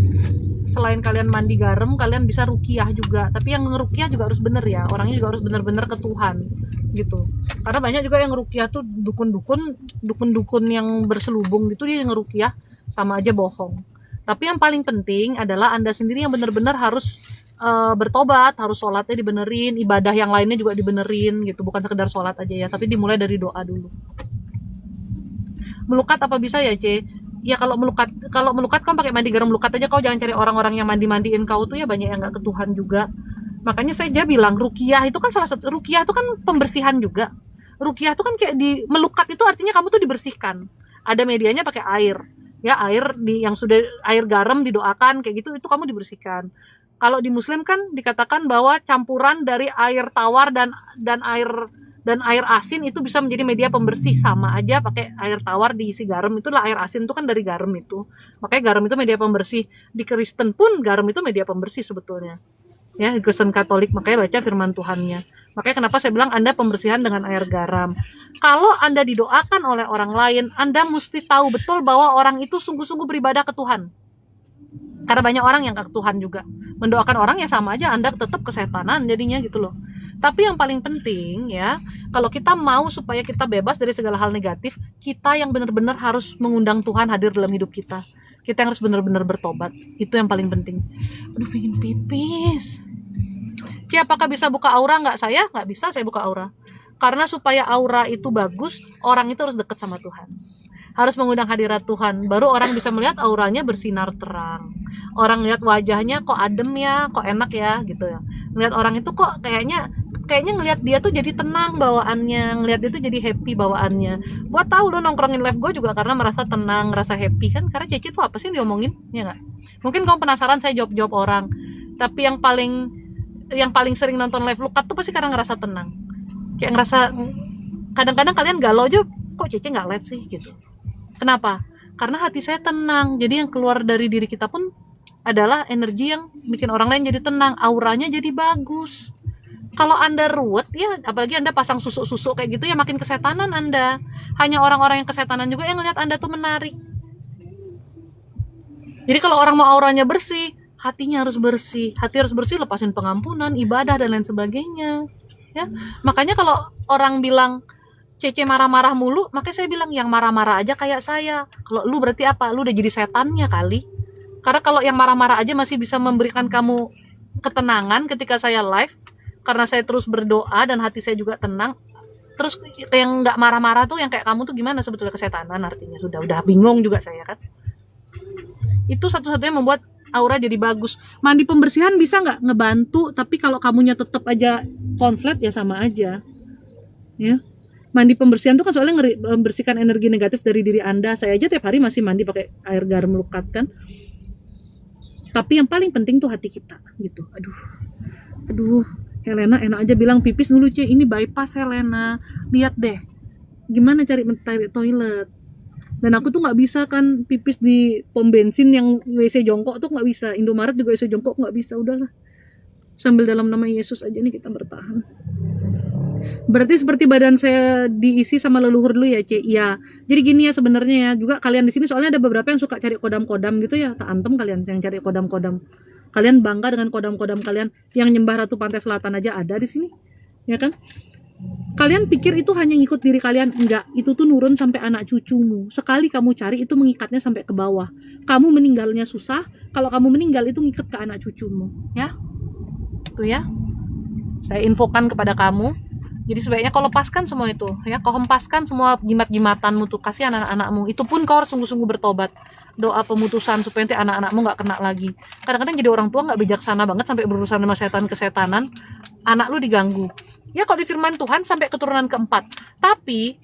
selain kalian mandi garam, kalian bisa ruqyah juga. Tapi yang ngeruqyah juga harus bener ya, orangnya juga harus bener-bener ke Tuhan gitu. Karena banyak juga yang ngeruqyah tuh dukun-dukun yang berselubung gitu, dia ngeruqyah sama aja bohong. Tapi yang paling penting adalah Anda sendiri yang bener-bener harus bertobat, harus sholatnya dibenerin, ibadah yang lainnya juga dibenerin gitu, bukan sekedar sholat aja ya, tapi dimulai dari doa dulu. Melukat apa bisa ya, Ce? Ya kalau melukat kamu pakai mandi garam melukat aja, kau jangan cari orang-orang yang mandi-mandiin kau tuh ya, banyak yang nggak ke Tuhan juga. Makanya saya aja bilang ruqyah itu kan salah satu, ruqyah itu kan pembersihan juga. Ruqyah itu kan kayak di melukat itu artinya kamu tuh dibersihkan. Ada medianya pakai air. Ya air yang sudah air garam didoakan kayak gitu, itu kamu dibersihkan. Kalau di muslim kan dikatakan bahwa campuran dari air tawar dan air asin itu bisa menjadi media pembersih, sama aja pakai air tawar diisi garam, itulah air asin itu kan dari garam itu. Makanya garam itu media pembersih. Di Kristen pun garam itu media pembersih sebetulnya. Ya, di Kristen Katolik makanya baca firman Tuhannya. Makanya kenapa saya bilang Anda pembersihan dengan air garam. Kalau Anda didoakan oleh orang lain, Anda mesti tahu betul bahwa orang itu sungguh-sungguh beribadah ke Tuhan. Karena banyak orang yang ke Tuhan juga. Mendoakan orang ya sama aja Anda tetap kesetanan jadinya gitu loh. Tapi yang paling penting ya, kalau kita mau supaya kita bebas dari segala hal negatif, kita yang benar-benar harus mengundang Tuhan hadir dalam hidup kita. Kita yang harus benar-benar bertobat. Itu yang paling penting. Aduh, pengen pipis. Ci, apakah bisa buka aura? Nggak, saya nggak bisa saya buka aura. Karena supaya aura itu bagus, orang itu harus dekat sama Tuhan. Harus mengundang hadirat Tuhan, baru orang bisa melihat auranya bersinar terang. Orang lihat wajahnya kok adem ya, kok enak ya gitu ya. Ngelihat orang itu kok kayaknya ngelihat dia tuh jadi tenang bawaannya, ngelihat dia tuh jadi happy bawaannya. Gua tahu lo nongkrongin live gue juga karena merasa tenang, merasa happy kan, karena Ceci tuh apa sih yang diomongin, ya nggak? Mungkin kamu penasaran saya jawab orang, tapi yang paling sering nonton live Lukat tuh pasti karena ngerasa tenang. Kayak ngerasa kadang-kadang kalian galau aja, kok Cece nggak live sih gitu. Kenapa? Karena hati saya tenang. Jadi yang keluar dari diri kita pun adalah energi yang bikin orang lain jadi tenang, auranya jadi bagus. Kalau Anda ruwet ya, apalagi Anda pasang susuk-susuk kayak gitu ya, makin kesetanan Anda. Hanya orang-orang yang kesetanan juga yang ngelihat Anda tuh menarik. Jadi kalau orang mau auranya bersih, hatinya harus bersih. Hati harus bersih, lepasin pengampunan, ibadah dan lain sebagainya. Ya, makanya kalau orang bilang Cece marah-marah mulu, makanya saya bilang yang marah-marah aja kayak saya. Kalau lu berarti apa? Lu udah jadi setannya kali. Karena kalau yang marah-marah aja masih bisa memberikan kamu ketenangan ketika saya live, karena saya terus berdoa dan hati saya juga tenang. Terus yang nggak marah-marah tuh, yang kayak kamu tuh gimana sebetulnya? Kesetanan artinya. Udah bingung juga saya kan. Itu satu-satunya membuat aura jadi bagus. Mandi pembersihan bisa nggak ngebantu, tapi kalau kamunya tetap aja konslet ya sama aja. Ya. Mandi pembersihan tuh kan soalnya membersihkan energi negatif dari diri Anda. Saya aja tiap hari masih mandi pakai air garam lukat kan. Tapi yang paling penting tuh hati kita gitu. Aduh, Helena enak aja bilang pipis dulu Ci, ini bypass Helena. Lihat deh, gimana cari toilet. Dan aku tuh nggak bisa kan pipis di pom bensin yang WC jongkok tuh nggak bisa. Indomaret juga WC jongkok nggak bisa, udahlah. Sambil dalam nama Yesus aja nih kita bertahan. Berarti seperti badan saya diisi sama leluhur dulu ya, Ci? Iya. Jadi gini ya sebenarnya ya, juga kalian di sini soalnya ada beberapa yang suka cari kodam-kodam gitu ya. Tak antem kalian yang cari kodam-kodam. Kalian bangga dengan kodam-kodam kalian yang nyembah Ratu Pantai Selatan aja ada di sini. Ya kan? Kalian pikir itu hanya ngikut diri kalian? Enggak, itu tuh nurun sampai anak cucumu. Sekali kamu cari itu mengikatnya sampai ke bawah. Kamu meninggalnya susah, kalau kamu meninggal itu ngikat ke anak cucumu, ya. Itu ya. Saya infokan kepada kamu. Jadi sebaiknya kau lepaskan semua itu, ya. Kau hempaskan semua jimat-jimatanmu tuh, kasih anak-anakmu. Itu pun kau harus sungguh-sungguh bertobat. Doa pemutusan supaya nanti anak-anakmu nggak kena lagi. Kadang-kadang jadi orang tua nggak bijaksana banget sampai berurusan sama setan-kesetanan, anak lu diganggu. Ya kalau di firman Tuhan sampai keturunan keempat. Tapi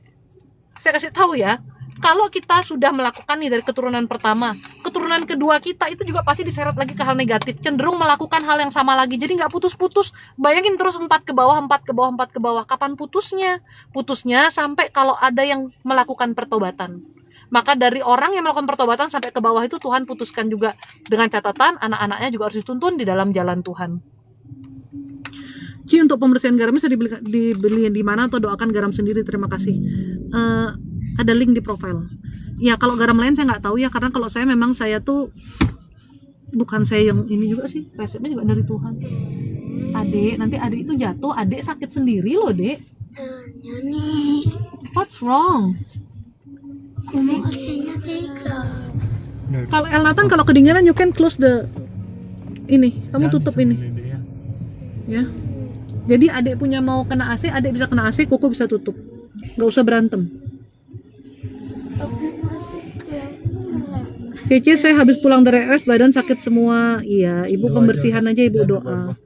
saya kasih tahu ya, kalau kita sudah melakukan nih dari keturunan pertama, keturunan kedua kita itu juga pasti diseret lagi ke hal negatif, cenderung melakukan hal yang sama lagi. Jadi nggak putus-putus. Bayangin terus 4 ke bawah, 4 ke bawah, 4 ke bawah. Kapan putusnya? Putusnya sampai kalau ada yang melakukan pertobatan. Maka dari orang yang melakukan pertobatan sampai ke bawah itu Tuhan putuskan juga, dengan catatan anak-anaknya juga harus dituntun di dalam jalan Tuhan. Ci, untuk pembersihan garam bisa dibeli di mana atau doakan garam sendiri? Terima kasih. Ada link di profile. Ya kalau garam lain saya nggak tahu ya, karena kalau saya tuh bukan saya yang ini juga sih, resepnya juga dari Tuhan. Adek, nanti adek itu jatuh, adek sakit sendiri loh dek. Nih, What's wrong? emosinya 3. Kalau Elnatan kalau kedinginan you can close the ini, kamu tutup ini. Ya. Jadi adek punya mau kena AC, adek bisa kena AC, kuku bisa tutup. Nggak usah berantem. Cece, saya habis pulang dari RS, badan sakit semua. Iya, ibu pembersihan aja, ibu doa.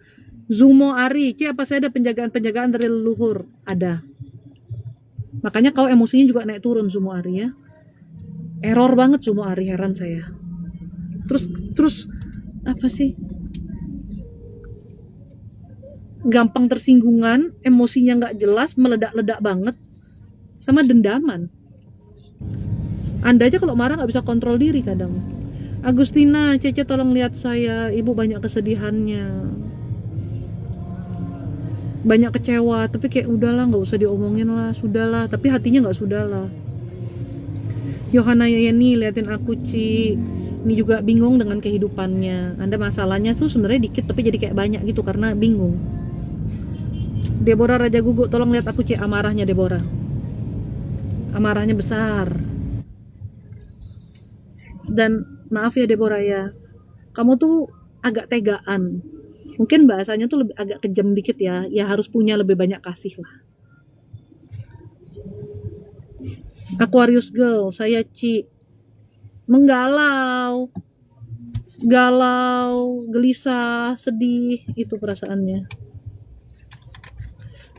Zumo Ari, Ci, apa saya ada penjagaan dari leluhur? Ada. Makanya kau emosinya juga naik turun, Zumo Ari ya. Error banget Zumo Ari, heran saya. Terus apa sih? Gampang tersinggungan, emosinya nggak jelas, meledak-ledak banget, sama dendaman. Anda aja kalau marah nggak bisa kontrol diri kadang. Agustina, Cece tolong lihat saya, ibu banyak kesedihannya, banyak kecewa, tapi kayak udahlah nggak usah diomongin lah, sudahlah, tapi hatinya nggak sudahlah. Yohana Yeni, liatin aku Ci, ini juga bingung dengan kehidupannya. Anda masalahnya tuh sebenarnya dikit tapi jadi kayak banyak gitu karena bingung. Deborah Raja Guguk, tolong lihat aku Ci, amarahnya Deborah. Amarahnya besar. Dan maaf ya Deborah ya, kamu tuh agak tegaan. Mungkin bahasanya tuh lebih agak kejam dikit ya. Ya harus punya lebih banyak kasih lah. Aquarius Girl, saya Ci. Menggalau, galau, gelisah, sedih, itu perasaannya.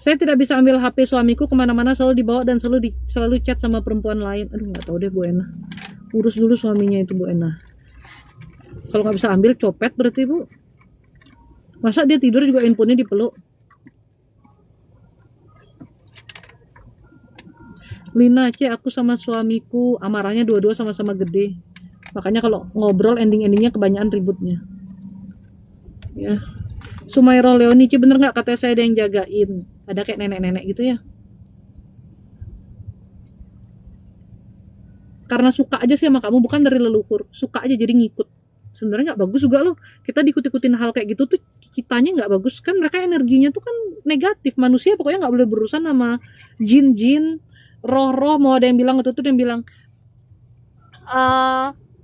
Saya tidak bisa ambil HP suamiku kemana-mana, selalu dibawa dan selalu chat sama perempuan lain. Aduh nggak tahu deh Bu Ena. Urus dulu suaminya itu Bu Ena. Kalau nggak bisa ambil, copet berarti Bu. Masa dia tidur juga handphonenya dipeluk? Lina, C, aku sama suamiku amarahnya dua-dua sama-sama gede. Makanya kalau ngobrol ending-endingnya kebanyakan ributnya. Ya. Sumairah Leoni, C, bener nggak katanya saya ada yang jagain? Ada kayak nenek-nenek gitu ya. Karena suka aja sih sama kamu, bukan dari leluhur. Suka aja jadi ngikut. Sebenarnya nggak bagus juga loh. Kita diikut-ikutin hal kayak gitu tuh kitanya nggak bagus. Kan mereka energinya tuh kan negatif. Manusia pokoknya nggak boleh berurusan sama jin-jin, roh-roh. Mau ada yang bilang itu tuh yang bilang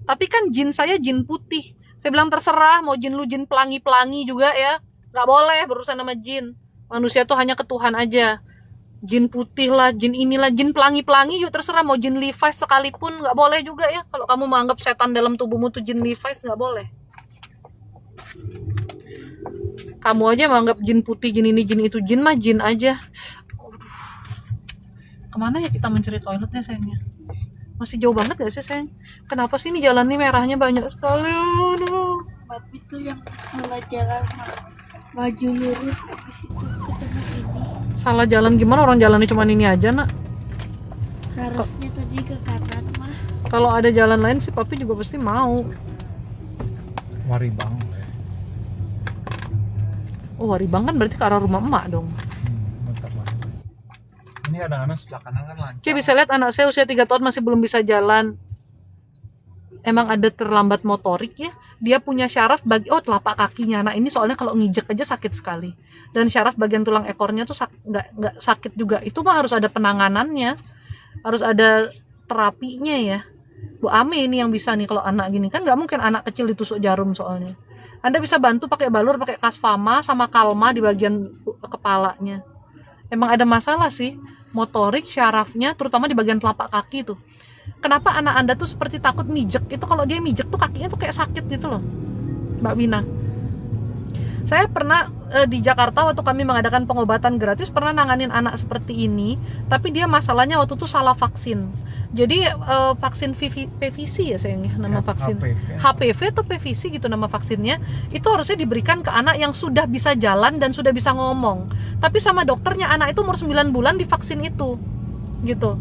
Tapi kan jin saya jin putih. Saya bilang terserah, mau jin lu jin pelangi-pelangi juga ya, nggak boleh berurusan sama jin. Manusia tuh hanya ke Tuhan aja. Jin putih lah, jin inilah, jin pelangi-pelangi yuk terserah, mau jin Levi's sekalipun nggak boleh juga ya. Kalau kamu menganggap setan dalam tubuhmu tuh jin Levi's, nggak boleh. Kamu aja menganggap jin putih, jin ini, jin itu, jin mah jin aja. Kemana ya kita mencari toiletnya sayangnya? Masih jauh banget gak sih sayang? Kenapa sih ini jalannya merahnya banyak sekali? Aduh. Tapi tuh yang salah jalan maju lurus habis itu ke tengah ini. Salah jalan gimana? Orang jalannya cuma ini aja nak. Harusnya tadi ke kanan mah. Kalau ada jalan lain sih papi juga pasti mau. Waribang. Oh Waribang kan berarti ke arah rumah emak dong. Bentar lah. Ini ada anak sebelah kanan kan lancar. Cie bisa lihat anak saya usia 3 tahun masih belum bisa jalan. Emang ada terlambat motorik ya. Dia punya syaraf telapak kakinya. Nah ini soalnya kalau ngijek aja sakit sekali. Dan syaraf bagian tulang ekornya tuh nggak sakit juga. Itu mah harus ada penanganannya. Harus ada terapinya ya. Bu Ame ini yang bisa nih kalau anak gini. Kan nggak mungkin anak kecil ditusuk jarum soalnya. Anda bisa bantu pakai balur, pakai kasfama sama kalma di bagian kepalanya. Emang ada masalah sih. Motorik, syarafnya, terutama di bagian telapak kaki tuh. Kenapa anak Anda tuh seperti takut mijek? Itu kalau dia mijek tuh kakinya tuh kayak sakit gitu loh, Mbak Bina. Saya pernah di Jakarta waktu kami mengadakan pengobatan gratis pernah nanganin anak seperti ini, tapi dia masalahnya waktu itu salah vaksin. Jadi vaksin PVC ya sayangnya nama vaksin. HPV atau PVC gitu nama vaksinnya. Itu harusnya diberikan ke anak yang sudah bisa jalan dan sudah bisa ngomong. Tapi sama dokternya anak itu umur 9 bulan divaksin itu. Gitu.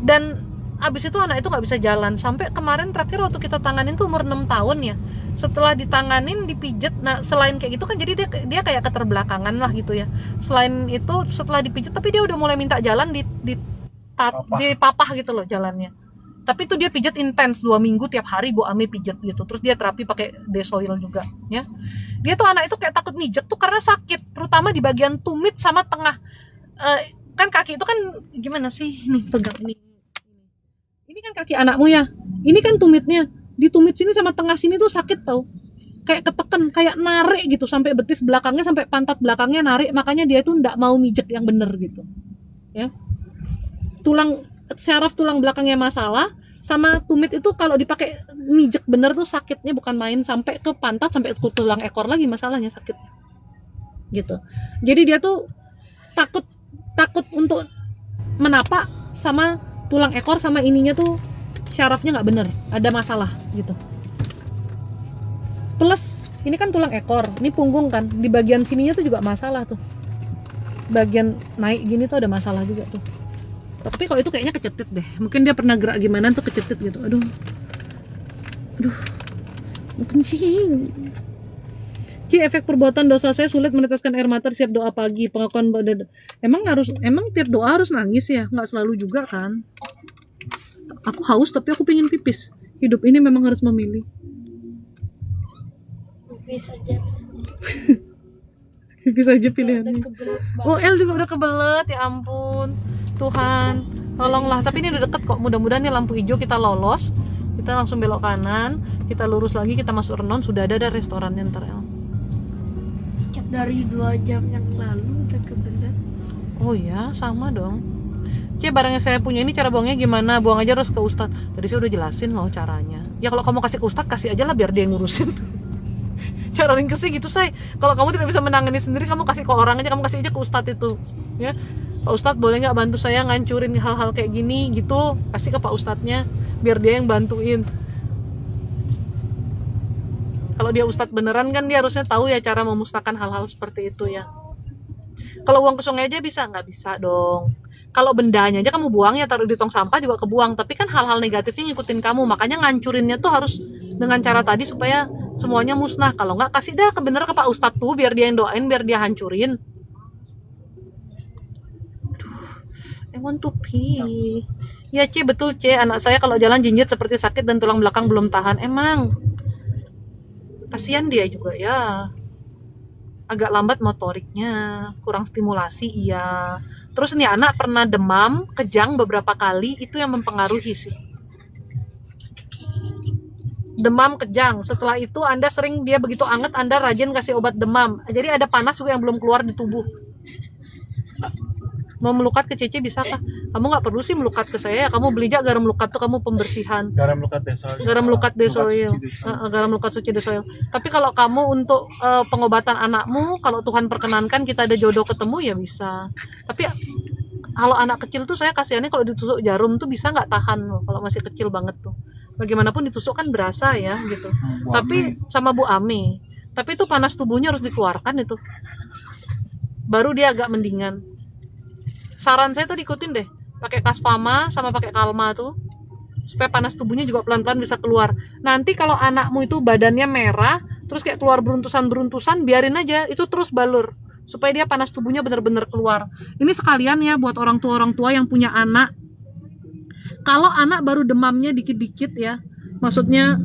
Dan abis itu anak itu nggak bisa jalan sampai kemarin terakhir waktu kita tanganin tuh umur 6 tahun ya. Setelah ditanganin dipijet, nah selain kayak gitu kan jadi dia kayak keterbelakangan lah gitu ya. Selain itu setelah dipijet tapi dia udah mulai minta jalan di papah gitu loh jalannya. Tapi itu dia pijet intens 2 minggu tiap hari Bu Ame pijet gitu. Terus dia terapi pakai desoil juga ya. Dia tuh anak itu kayak takut mijek tuh karena sakit, terutama di bagian tumit sama tengah. Kan kaki itu kan gimana sih? Nih pegang ini. Ini kan kaki anakmu ya. Ini kan tumitnya. Di tumit sini sama tengah sini tuh sakit tau. Kayak ketekan, kayak narik gitu sampai betis belakangnya sampai pantat belakangnya narik, makanya dia tuh nggak mau mijek yang bener gitu. Ya. Syaraf tulang belakangnya masalah sama tumit itu kalau dipakai mijek bener tuh sakitnya bukan main, sampai ke pantat sampai ke tulang ekor lagi masalahnya sakit. Gitu. Jadi dia tuh takut untuk menapak sama tulang ekor sama ininya tuh syarafnya nggak bener, ada masalah gitu. Plus ini kan tulang ekor, ini punggung kan, di bagian sininya tuh juga masalah tuh. Bagian naik gini tuh ada masalah juga tuh. Tapi kalau itu kayaknya kecetit deh. Mungkin dia pernah gerak gimana tuh kecetit gitu. Aduh, kencing. Efek perbuatan dosa saya sulit meneteskan air mata siap doa pagi. Pengakuan emang tiap doa harus nangis ya? Nggak selalu juga kan? Aku haus tapi aku pengen pipis. Hidup ini memang harus memilih. Pipis aja. Pipis aja pilihannya. Oh, El juga udah kebelet, ya ampun. Tuhan, tolonglah. Tapi ini udah deket kok. Mudah-mudahan nih lampu hijau kita lolos. Kita langsung belok kanan, kita lurus lagi, kita masuk Renon. Sudah ada restorannya ntar El. Dari 2 jam yang lalu udah kebelet. Oh ya, sama dong. Barang yang saya punya ini cara buangnya gimana? Buang aja terus ke Ustadz. Tadi saya udah jelasin loh caranya. Ya kalau kamu kasih ke Ustadz, kasih aja lah biar dia yang ngurusin. Cara ringkesnya gitu say. Kalau kamu tidak bisa menangani sendiri, kamu kasih ke orang aja, kamu kasih aja ke Ustadz itu. Ya, Pak Ustadz boleh nggak bantu saya ngancurin hal-hal kayak gini gitu? Kasih ke Pak Ustadznya, biar dia yang bantuin. Kalau dia Ustadz beneran kan dia harusnya tahu ya cara memusnahkan hal-hal seperti itu ya. Kalau uang ke sungai aja bisa? Nggak bisa dong. Kalau bendanya aja kamu buang ya, taruh di tong sampah juga kebuang. Tapi kan hal-hal negatifnya ngikutin kamu. Makanya ngancurinnya tuh harus dengan cara tadi supaya semuanya musnah. Kalau nggak, kasih dah bener ke Pak Ustadz tuh biar dia yang doain, biar dia hancurin. Aduh, I want to pee. Ya betul anak saya kalau jalan jinjit seperti sakit dan tulang belakang belum tahan. Emang kasihan dia juga ya. Agak lambat motoriknya, kurang stimulasi iya. Terus nih anak pernah demam, kejang beberapa kali, itu yang mempengaruhi sih. demam, kejang. Setelah itu Anda sering dia begitu anget, Anda rajin kasih obat demam. Jadi ada panas juga yang belum keluar di tubuh. Mau melukat ke Cece bisakah? Kamu nggak perlu sih melukat ke saya. Kamu beli aja garam lukat tuh, kamu pembersihan. Garam lukat desoil. Garam lukat desoil. Garam lukat suci desoil. Tapi kalau kamu untuk pengobatan anakmu, kalau Tuhan perkenankan kita ada jodoh ketemu ya bisa. Tapi kalau anak kecil tuh saya kasihannya kalau ditusuk jarum tuh bisa nggak tahan loh, kalau masih kecil banget tuh. Bagaimanapun ditusuk kan berasa ya gitu. Tapi sama Bu Ami. Tapi itu panas tubuhnya harus dikeluarkan itu. Baru dia agak mendingan. Saran saya tuh diikutin deh, pakai Kasfama sama pakai Kalma tuh, supaya panas tubuhnya juga pelan-pelan bisa keluar. Nanti kalau anakmu itu badannya merah, terus kayak keluar beruntusan-beruntusan, biarin aja, itu terus balur, supaya dia panas tubuhnya benar-benar keluar. Ini sekalian ya buat orang tua yang punya anak. Kalau anak baru demamnya dikit-dikit ya, maksudnya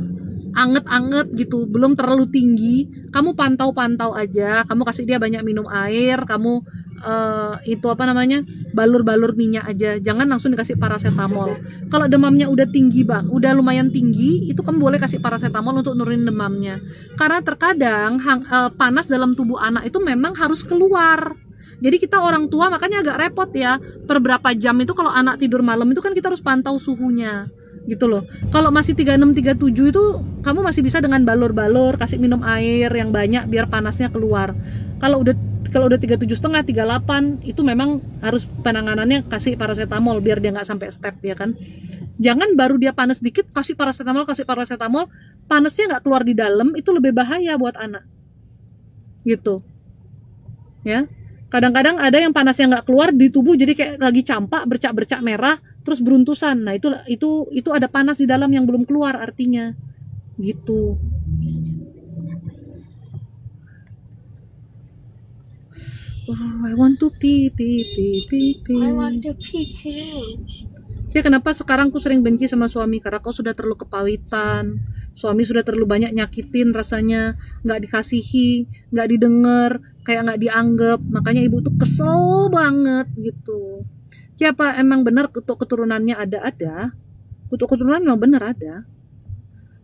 anget-anget gitu, belum terlalu tinggi, kamu pantau-pantau aja, kamu kasih dia banyak minum air, kamu itu apa namanya, balur-balur minyak aja, jangan langsung dikasih paracetamol. Kalau demamnya udah tinggi bang, udah lumayan tinggi, itu kamu boleh kasih paracetamol untuk nurunin demamnya. Karena terkadang panas dalam tubuh anak itu memang harus keluar. Jadi kita orang tua makanya agak repot ya, per berapa jam itu kalau anak tidur malam itu kan kita harus pantau suhunya gitu loh. Kalau masih 36, 37 itu kamu masih bisa dengan balur-balur, kasih minum air yang banyak biar panasnya keluar. Kalau udah 37,5, 38 itu memang harus penanganannya kasih paracetamol biar dia nggak sampai step ya kan. Jangan baru dia panas dikit kasih paracetamol, panasnya nggak keluar di dalam, itu lebih bahaya buat anak gitu ya. Kadang-kadang ada yang panasnya nggak keluar di tubuh, jadi kayak lagi campak, bercak-bercak merah, terus beruntusan. Nah itu ada panas di dalam yang belum keluar artinya gitu. Oh, I want to pee. I want to pee too. Cie, kenapa sekarang aku sering benci sama suami? Karena kau sudah terlalu kepawitan. Suami sudah terlalu banyak nyakitin rasanya, nggak dikasihi, nggak didengar, kayak nggak dianggap. Makanya ibu tuh kesel banget gitu. Cie, apa emang benar untuk keturunannya ada? Untuk keturunan memang benar ada.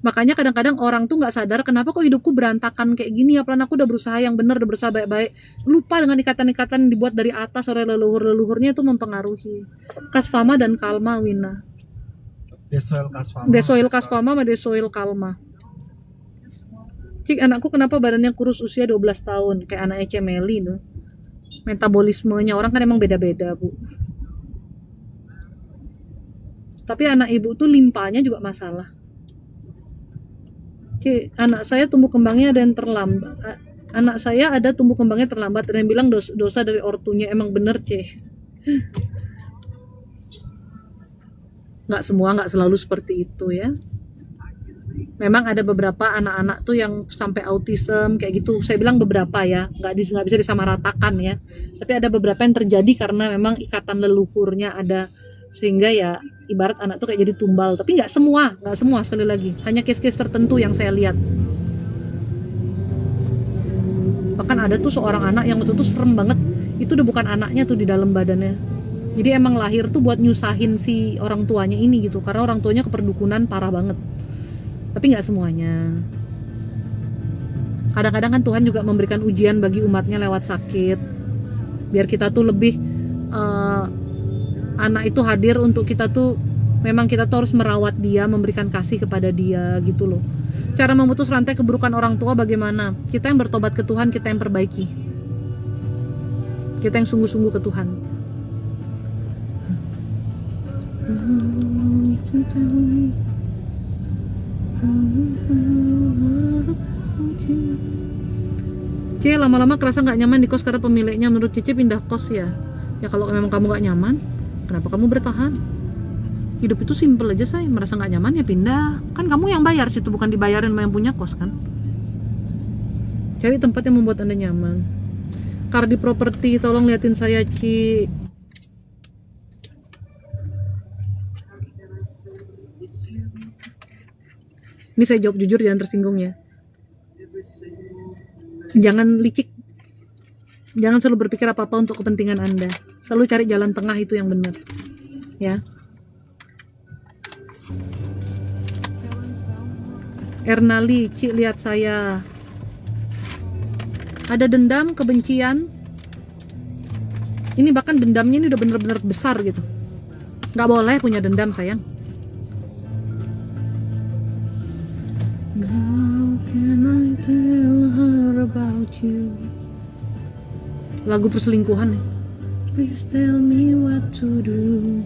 Makanya kadang-kadang orang tuh nggak sadar kenapa kok hidupku berantakan kayak gini ya, pelan aku udah berusaha yang benar, udah berusaha baik-baik, lupa dengan ikatan-ikatan dibuat dari atas oleh leluhur-leluhurnya itu mempengaruhi. Kasfama dan Kalma, Wina. Desoil Kasfama sama Desoil Kalma. Cik, anakku kenapa badannya kurus usia 12 tahun kayak anaknya Cemeli tuh. Metabolismenya orang kan emang beda-beda, Bu. Tapi anak ibu tuh limpanya juga masalah. Oke, anak saya tumbuh kembangnya ada yang terlambat. Anak saya ada tumbuh kembangnya terlambat, dan yang bilang dosa dari ortunya. Emang bener, Ceh. Nggak semua, nggak selalu seperti itu ya. Memang ada beberapa anak-anak tuh yang sampai autism kayak gitu. Saya bilang beberapa ya, nggak bisa disamaratakan ya. Tapi ada beberapa yang terjadi karena memang ikatan leluhurnya ada, sehingga ya ibarat anak tuh kayak jadi tumbal. Tapi nggak semua sekali lagi, hanya case-case tertentu yang saya lihat. Bahkan ada tuh seorang anak yang itu tuh serem banget, itu udah bukan anaknya tuh di dalam badannya, jadi emang lahir tuh buat nyusahin si orang tuanya ini gitu, karena orang tuanya keperdukunan parah banget. Tapi nggak semuanya. Kadang-kadang kan Tuhan juga memberikan ujian bagi umatnya lewat sakit, biar kita tuh lebih anak itu hadir untuk kita tuh, memang kita tuh harus merawat dia, memberikan kasih kepada dia gitu loh. Cara memutus rantai keburukan orang tua bagaimana? Kita yang bertobat ke Tuhan, kita yang perbaiki, kita yang sungguh-sungguh ke Tuhan. Cie, lama-lama kerasa nggak nyaman di kos karena pemiliknya. Menurut Cici pindah kos ya? Ya kalau memang kamu nggak nyaman, kenapa kamu bertahan? Hidup itu simple aja, say. Merasa nggak nyaman ya pindah. Kan kamu yang bayar situ, bukan dibayarin sama yang punya kos kan. Cari tempat yang membuat Anda nyaman. Kardi Properti, tolong liatin saya, Ci. Ini saya jawab jujur, jangan tersinggung ya. Jangan licik. Jangan selalu berpikir apa-apa untuk kepentingan Anda. Selalu cari jalan tengah, itu yang benar. Ya. Ernali, Ci lihat saya. Ada dendam, kebencian. Ini bahkan dendamnya ini udah bener-bener besar gitu. Nggak boleh punya dendam sayang. How can I tell her about you? Lagu perselingkuhan nih. Please tell me what to do.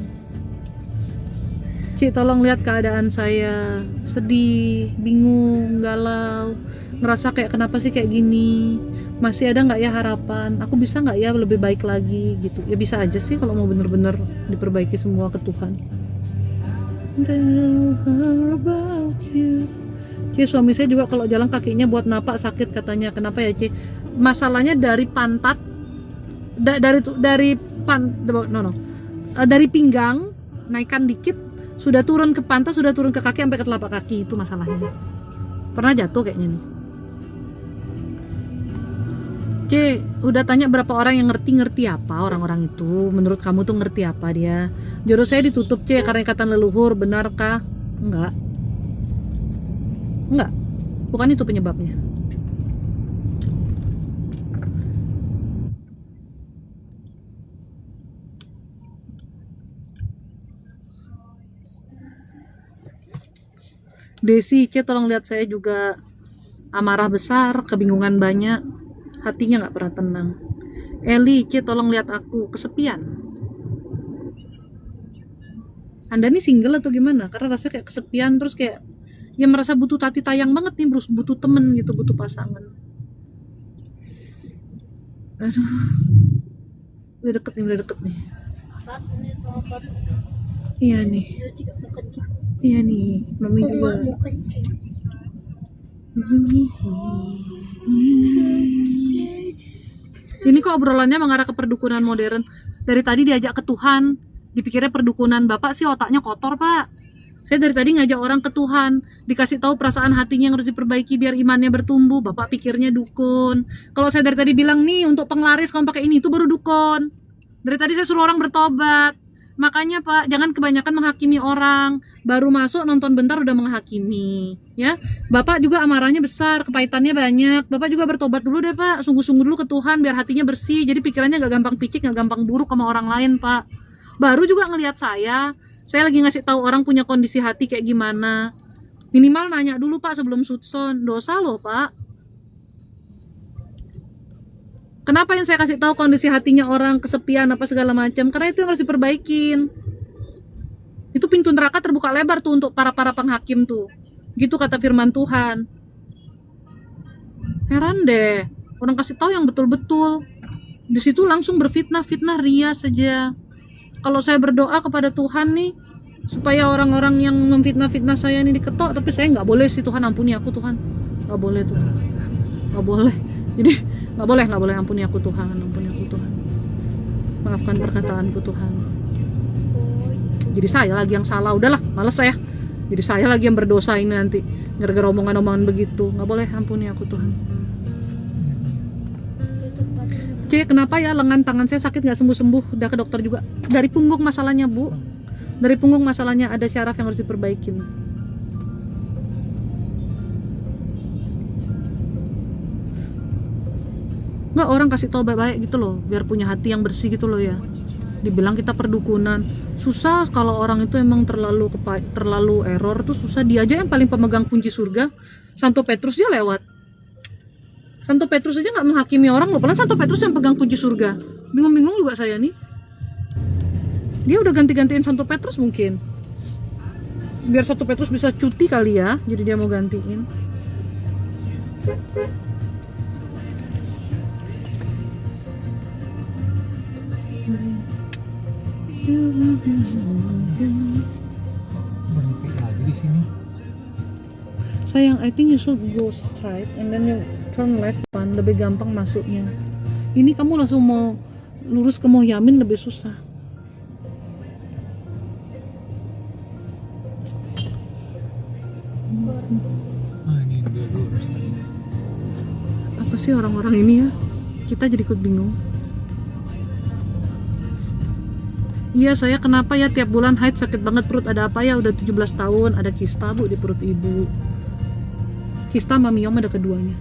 Cik, tolong lihat keadaan saya. Sedih, bingung, galau, ngerasa kayak kenapa sih kayak gini. Masih ada nggak ya harapan? Aku bisa nggak ya lebih baik lagi gitu. Ya bisa aja sih kalau mau bener-bener diperbaiki semua ke Tuhan. Tell her about you. Cik, suami saya juga kalau jalan kakinya buat napak sakit katanya. Kenapa ya Cik? Masalahnya dari pantat, dari pinggang naikkan dikit, sudah turun ke pantat, sudah turun ke kaki sampai ke telapak kaki. Itu masalahnya. Pernah jatuh kayaknya nih. C, udah tanya berapa orang yang ngerti apa orang-orang itu. Menurut kamu tuh ngerti apa dia? Jodoh saya ditutup C karena ikatan leluhur. Benarkah? Enggak. Bukan itu penyebabnya. Desi, C, tolong lihat saya juga amarah besar, kebingungan banyak, hatinya nggak pernah tenang. Eli, C, tolong lihat aku kesepian. Anda nih single atau gimana? Karena rasanya kayak kesepian, terus kayak ya merasa butuh tati tayang banget nih, terus butuh temen gitu, butuh pasangan. Aduh, udah deket nih. Iya nih. Iya nih, mami juga. Ini kok obrolannya mengarah ke perdukunan modern. Dari tadi diajak ke Tuhan, dipikirnya perdukunan. Bapak sih otaknya kotor, Pak. Saya dari tadi ngajak orang ke Tuhan, dikasih tahu perasaan hatinya yang harus diperbaiki biar imannya bertumbuh. Bapak pikirnya dukun. Kalau saya dari tadi bilang nih untuk penglaris kamu pakai ini, itu baru dukun. Dari tadi saya suruh orang bertobat. Makanya Pak, jangan kebanyakan menghakimi orang. Baru masuk nonton bentar udah menghakimi, ya. Bapak juga amarahnya besar, kepahitannya banyak. Bapak juga bertobat dulu deh Pak, sungguh-sungguh dulu ke Tuhan biar hatinya bersih. Jadi pikirannya gak gampang picik, gak gampang buruk sama orang lain Pak. Baru juga ngelihat saya lagi ngasih tahu orang punya kondisi hati kayak gimana. Minimal nanya dulu Pak sebelum sudson. Dosa loh Pak. Kenapa yang saya kasih tahu kondisi hatinya orang kesepian apa segala macam? Karena itu yang harus diperbaikin. Itu pintu neraka terbuka lebar tuh untuk para penghakim tuh. Gitu kata firman Tuhan. Heran deh, orang kasih tahu yang betul-betul. Di situ langsung berfitnah ria saja. Kalau saya berdoa kepada Tuhan nih supaya orang-orang yang memfitnah saya ini diketok, tapi saya nggak boleh sih Tuhan, ampuni aku Tuhan. Nggak boleh tuh. Nggak boleh. Jadi nggak boleh, ampuni aku Tuhan, maafkan perkataanku Tuhan. Jadi saya lagi yang salah, udahlah, males saya. Jadi saya lagi yang berdosa ini nanti gara-gara omongan-omongan begitu. Nggak boleh, ampuni aku Tuhan. C, kenapa ya lengan tangan saya sakit nggak sembuh-sembuh? Udah ke dokter juga. Dari punggung masalahnya Bu. Dari punggung masalahnya ada syaraf yang harus diperbaikin. Nggak, orang kasih tau baik-baik gitu loh, biar punya hati yang bersih gitu loh ya. Dibilang kita perdukunan, susah kalau orang itu emang terlalu error tuh susah. Dia aja yang paling pemegang kunci surga, Santo Petrus dia lewat. Santo Petrus aja nggak menghakimi orang loh, padahal Santo Petrus yang pegang kunci surga. Bingung-bingung juga saya nih. Dia udah ganti-gantiin Santo Petrus mungkin. Biar Santo Petrus bisa cuti kali ya, jadi dia mau gantiin. Berhenti lagi di sini. Sayang, I think you should go straight and then you turn left pan, lebih gampang masuknya. Ini kamu langsung mau lurus ke Mohyamin lebih susah. Ini dia lurus tadi. Apa sih orang-orang ini ya? Kita jadi ikut bingung. Iya, saya kenapa ya tiap bulan haid sakit banget perut, ada apa ya? Udah 17 tahun ada kista Bu di perut ibu. kista sama miom ada keduanya.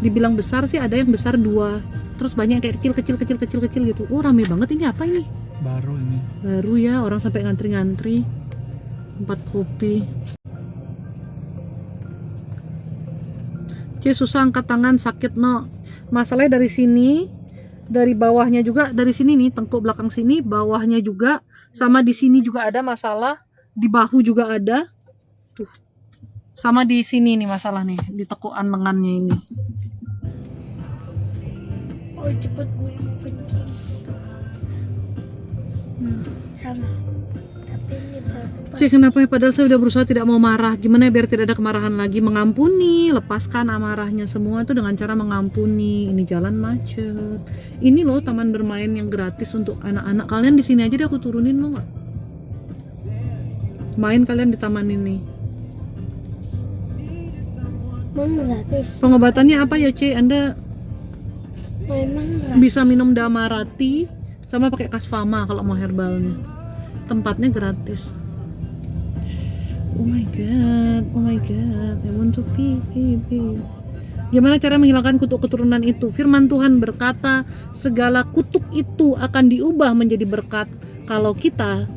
Dibilang besar sih ada yang besar 2, terus banyak yang kayak kecil gitu. Oh rame banget, ini apa ini? Baru ini. Baru ya, orang sampai ngantri-ngantri tempat kopi. Susah angkat tangan, sakit no. Masalahnya dari sini, dari bawahnya juga, dari sini nih, tengkuk belakang sini, bawahnya juga, sama di sini juga ada masalah, di bahu juga ada. Tuh. Sama di sini nih masalah nih, di tekukan lengannya ini. Oh cepet gue mau kencing. Sama. Tapi ini baru pas. Kenapa ya, padahal saya udah berusaha tidak mau marah. Gimana ya biar tidak ada kemarahan lagi? Mengampuni, lepaskan amarahnya semua itu dengan cara mengampuni. Ini jalan macet. Ini loh taman bermain yang gratis untuk anak-anak. Kalian di sini aja deh aku turunin lo nggak? Main kalian di taman ini. Gratis. Pengobatannya apa ya, C? Anda Memang gratis. bisa minum Damarati sama pakai Kasfama kalau mau herbalnya. Tempatnya gratis. Oh my god, I want to pee. Gimana cara menghilangkan kutuk keturunan itu? Firman Tuhan berkata, segala kutuk itu akan diubah menjadi berkat kalau kita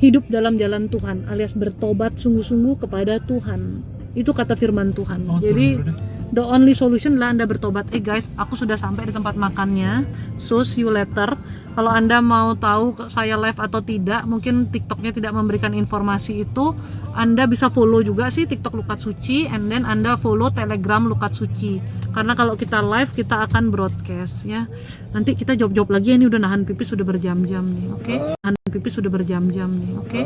hidup dalam jalan Tuhan, alias bertobat sungguh-sungguh kepada Tuhan. Itu kata firman Tuhan. Jadi the only solution adalah Anda bertobat. Guys, aku sudah sampai di tempat makannya. So see you later. Kalau Anda mau tahu saya live atau tidak, mungkin TikToknya tidak memberikan informasi itu, Anda bisa follow juga sih TikTok Lukat Suci, and then Anda follow Telegram Lukat Suci. Karena kalau kita live kita akan broadcast ya. Nanti kita jawab-jawab lagi ya, ini udah nahan pipis sudah berjam-jam nih, oke? Nahan pipis sudah berjam-jam nih, oke?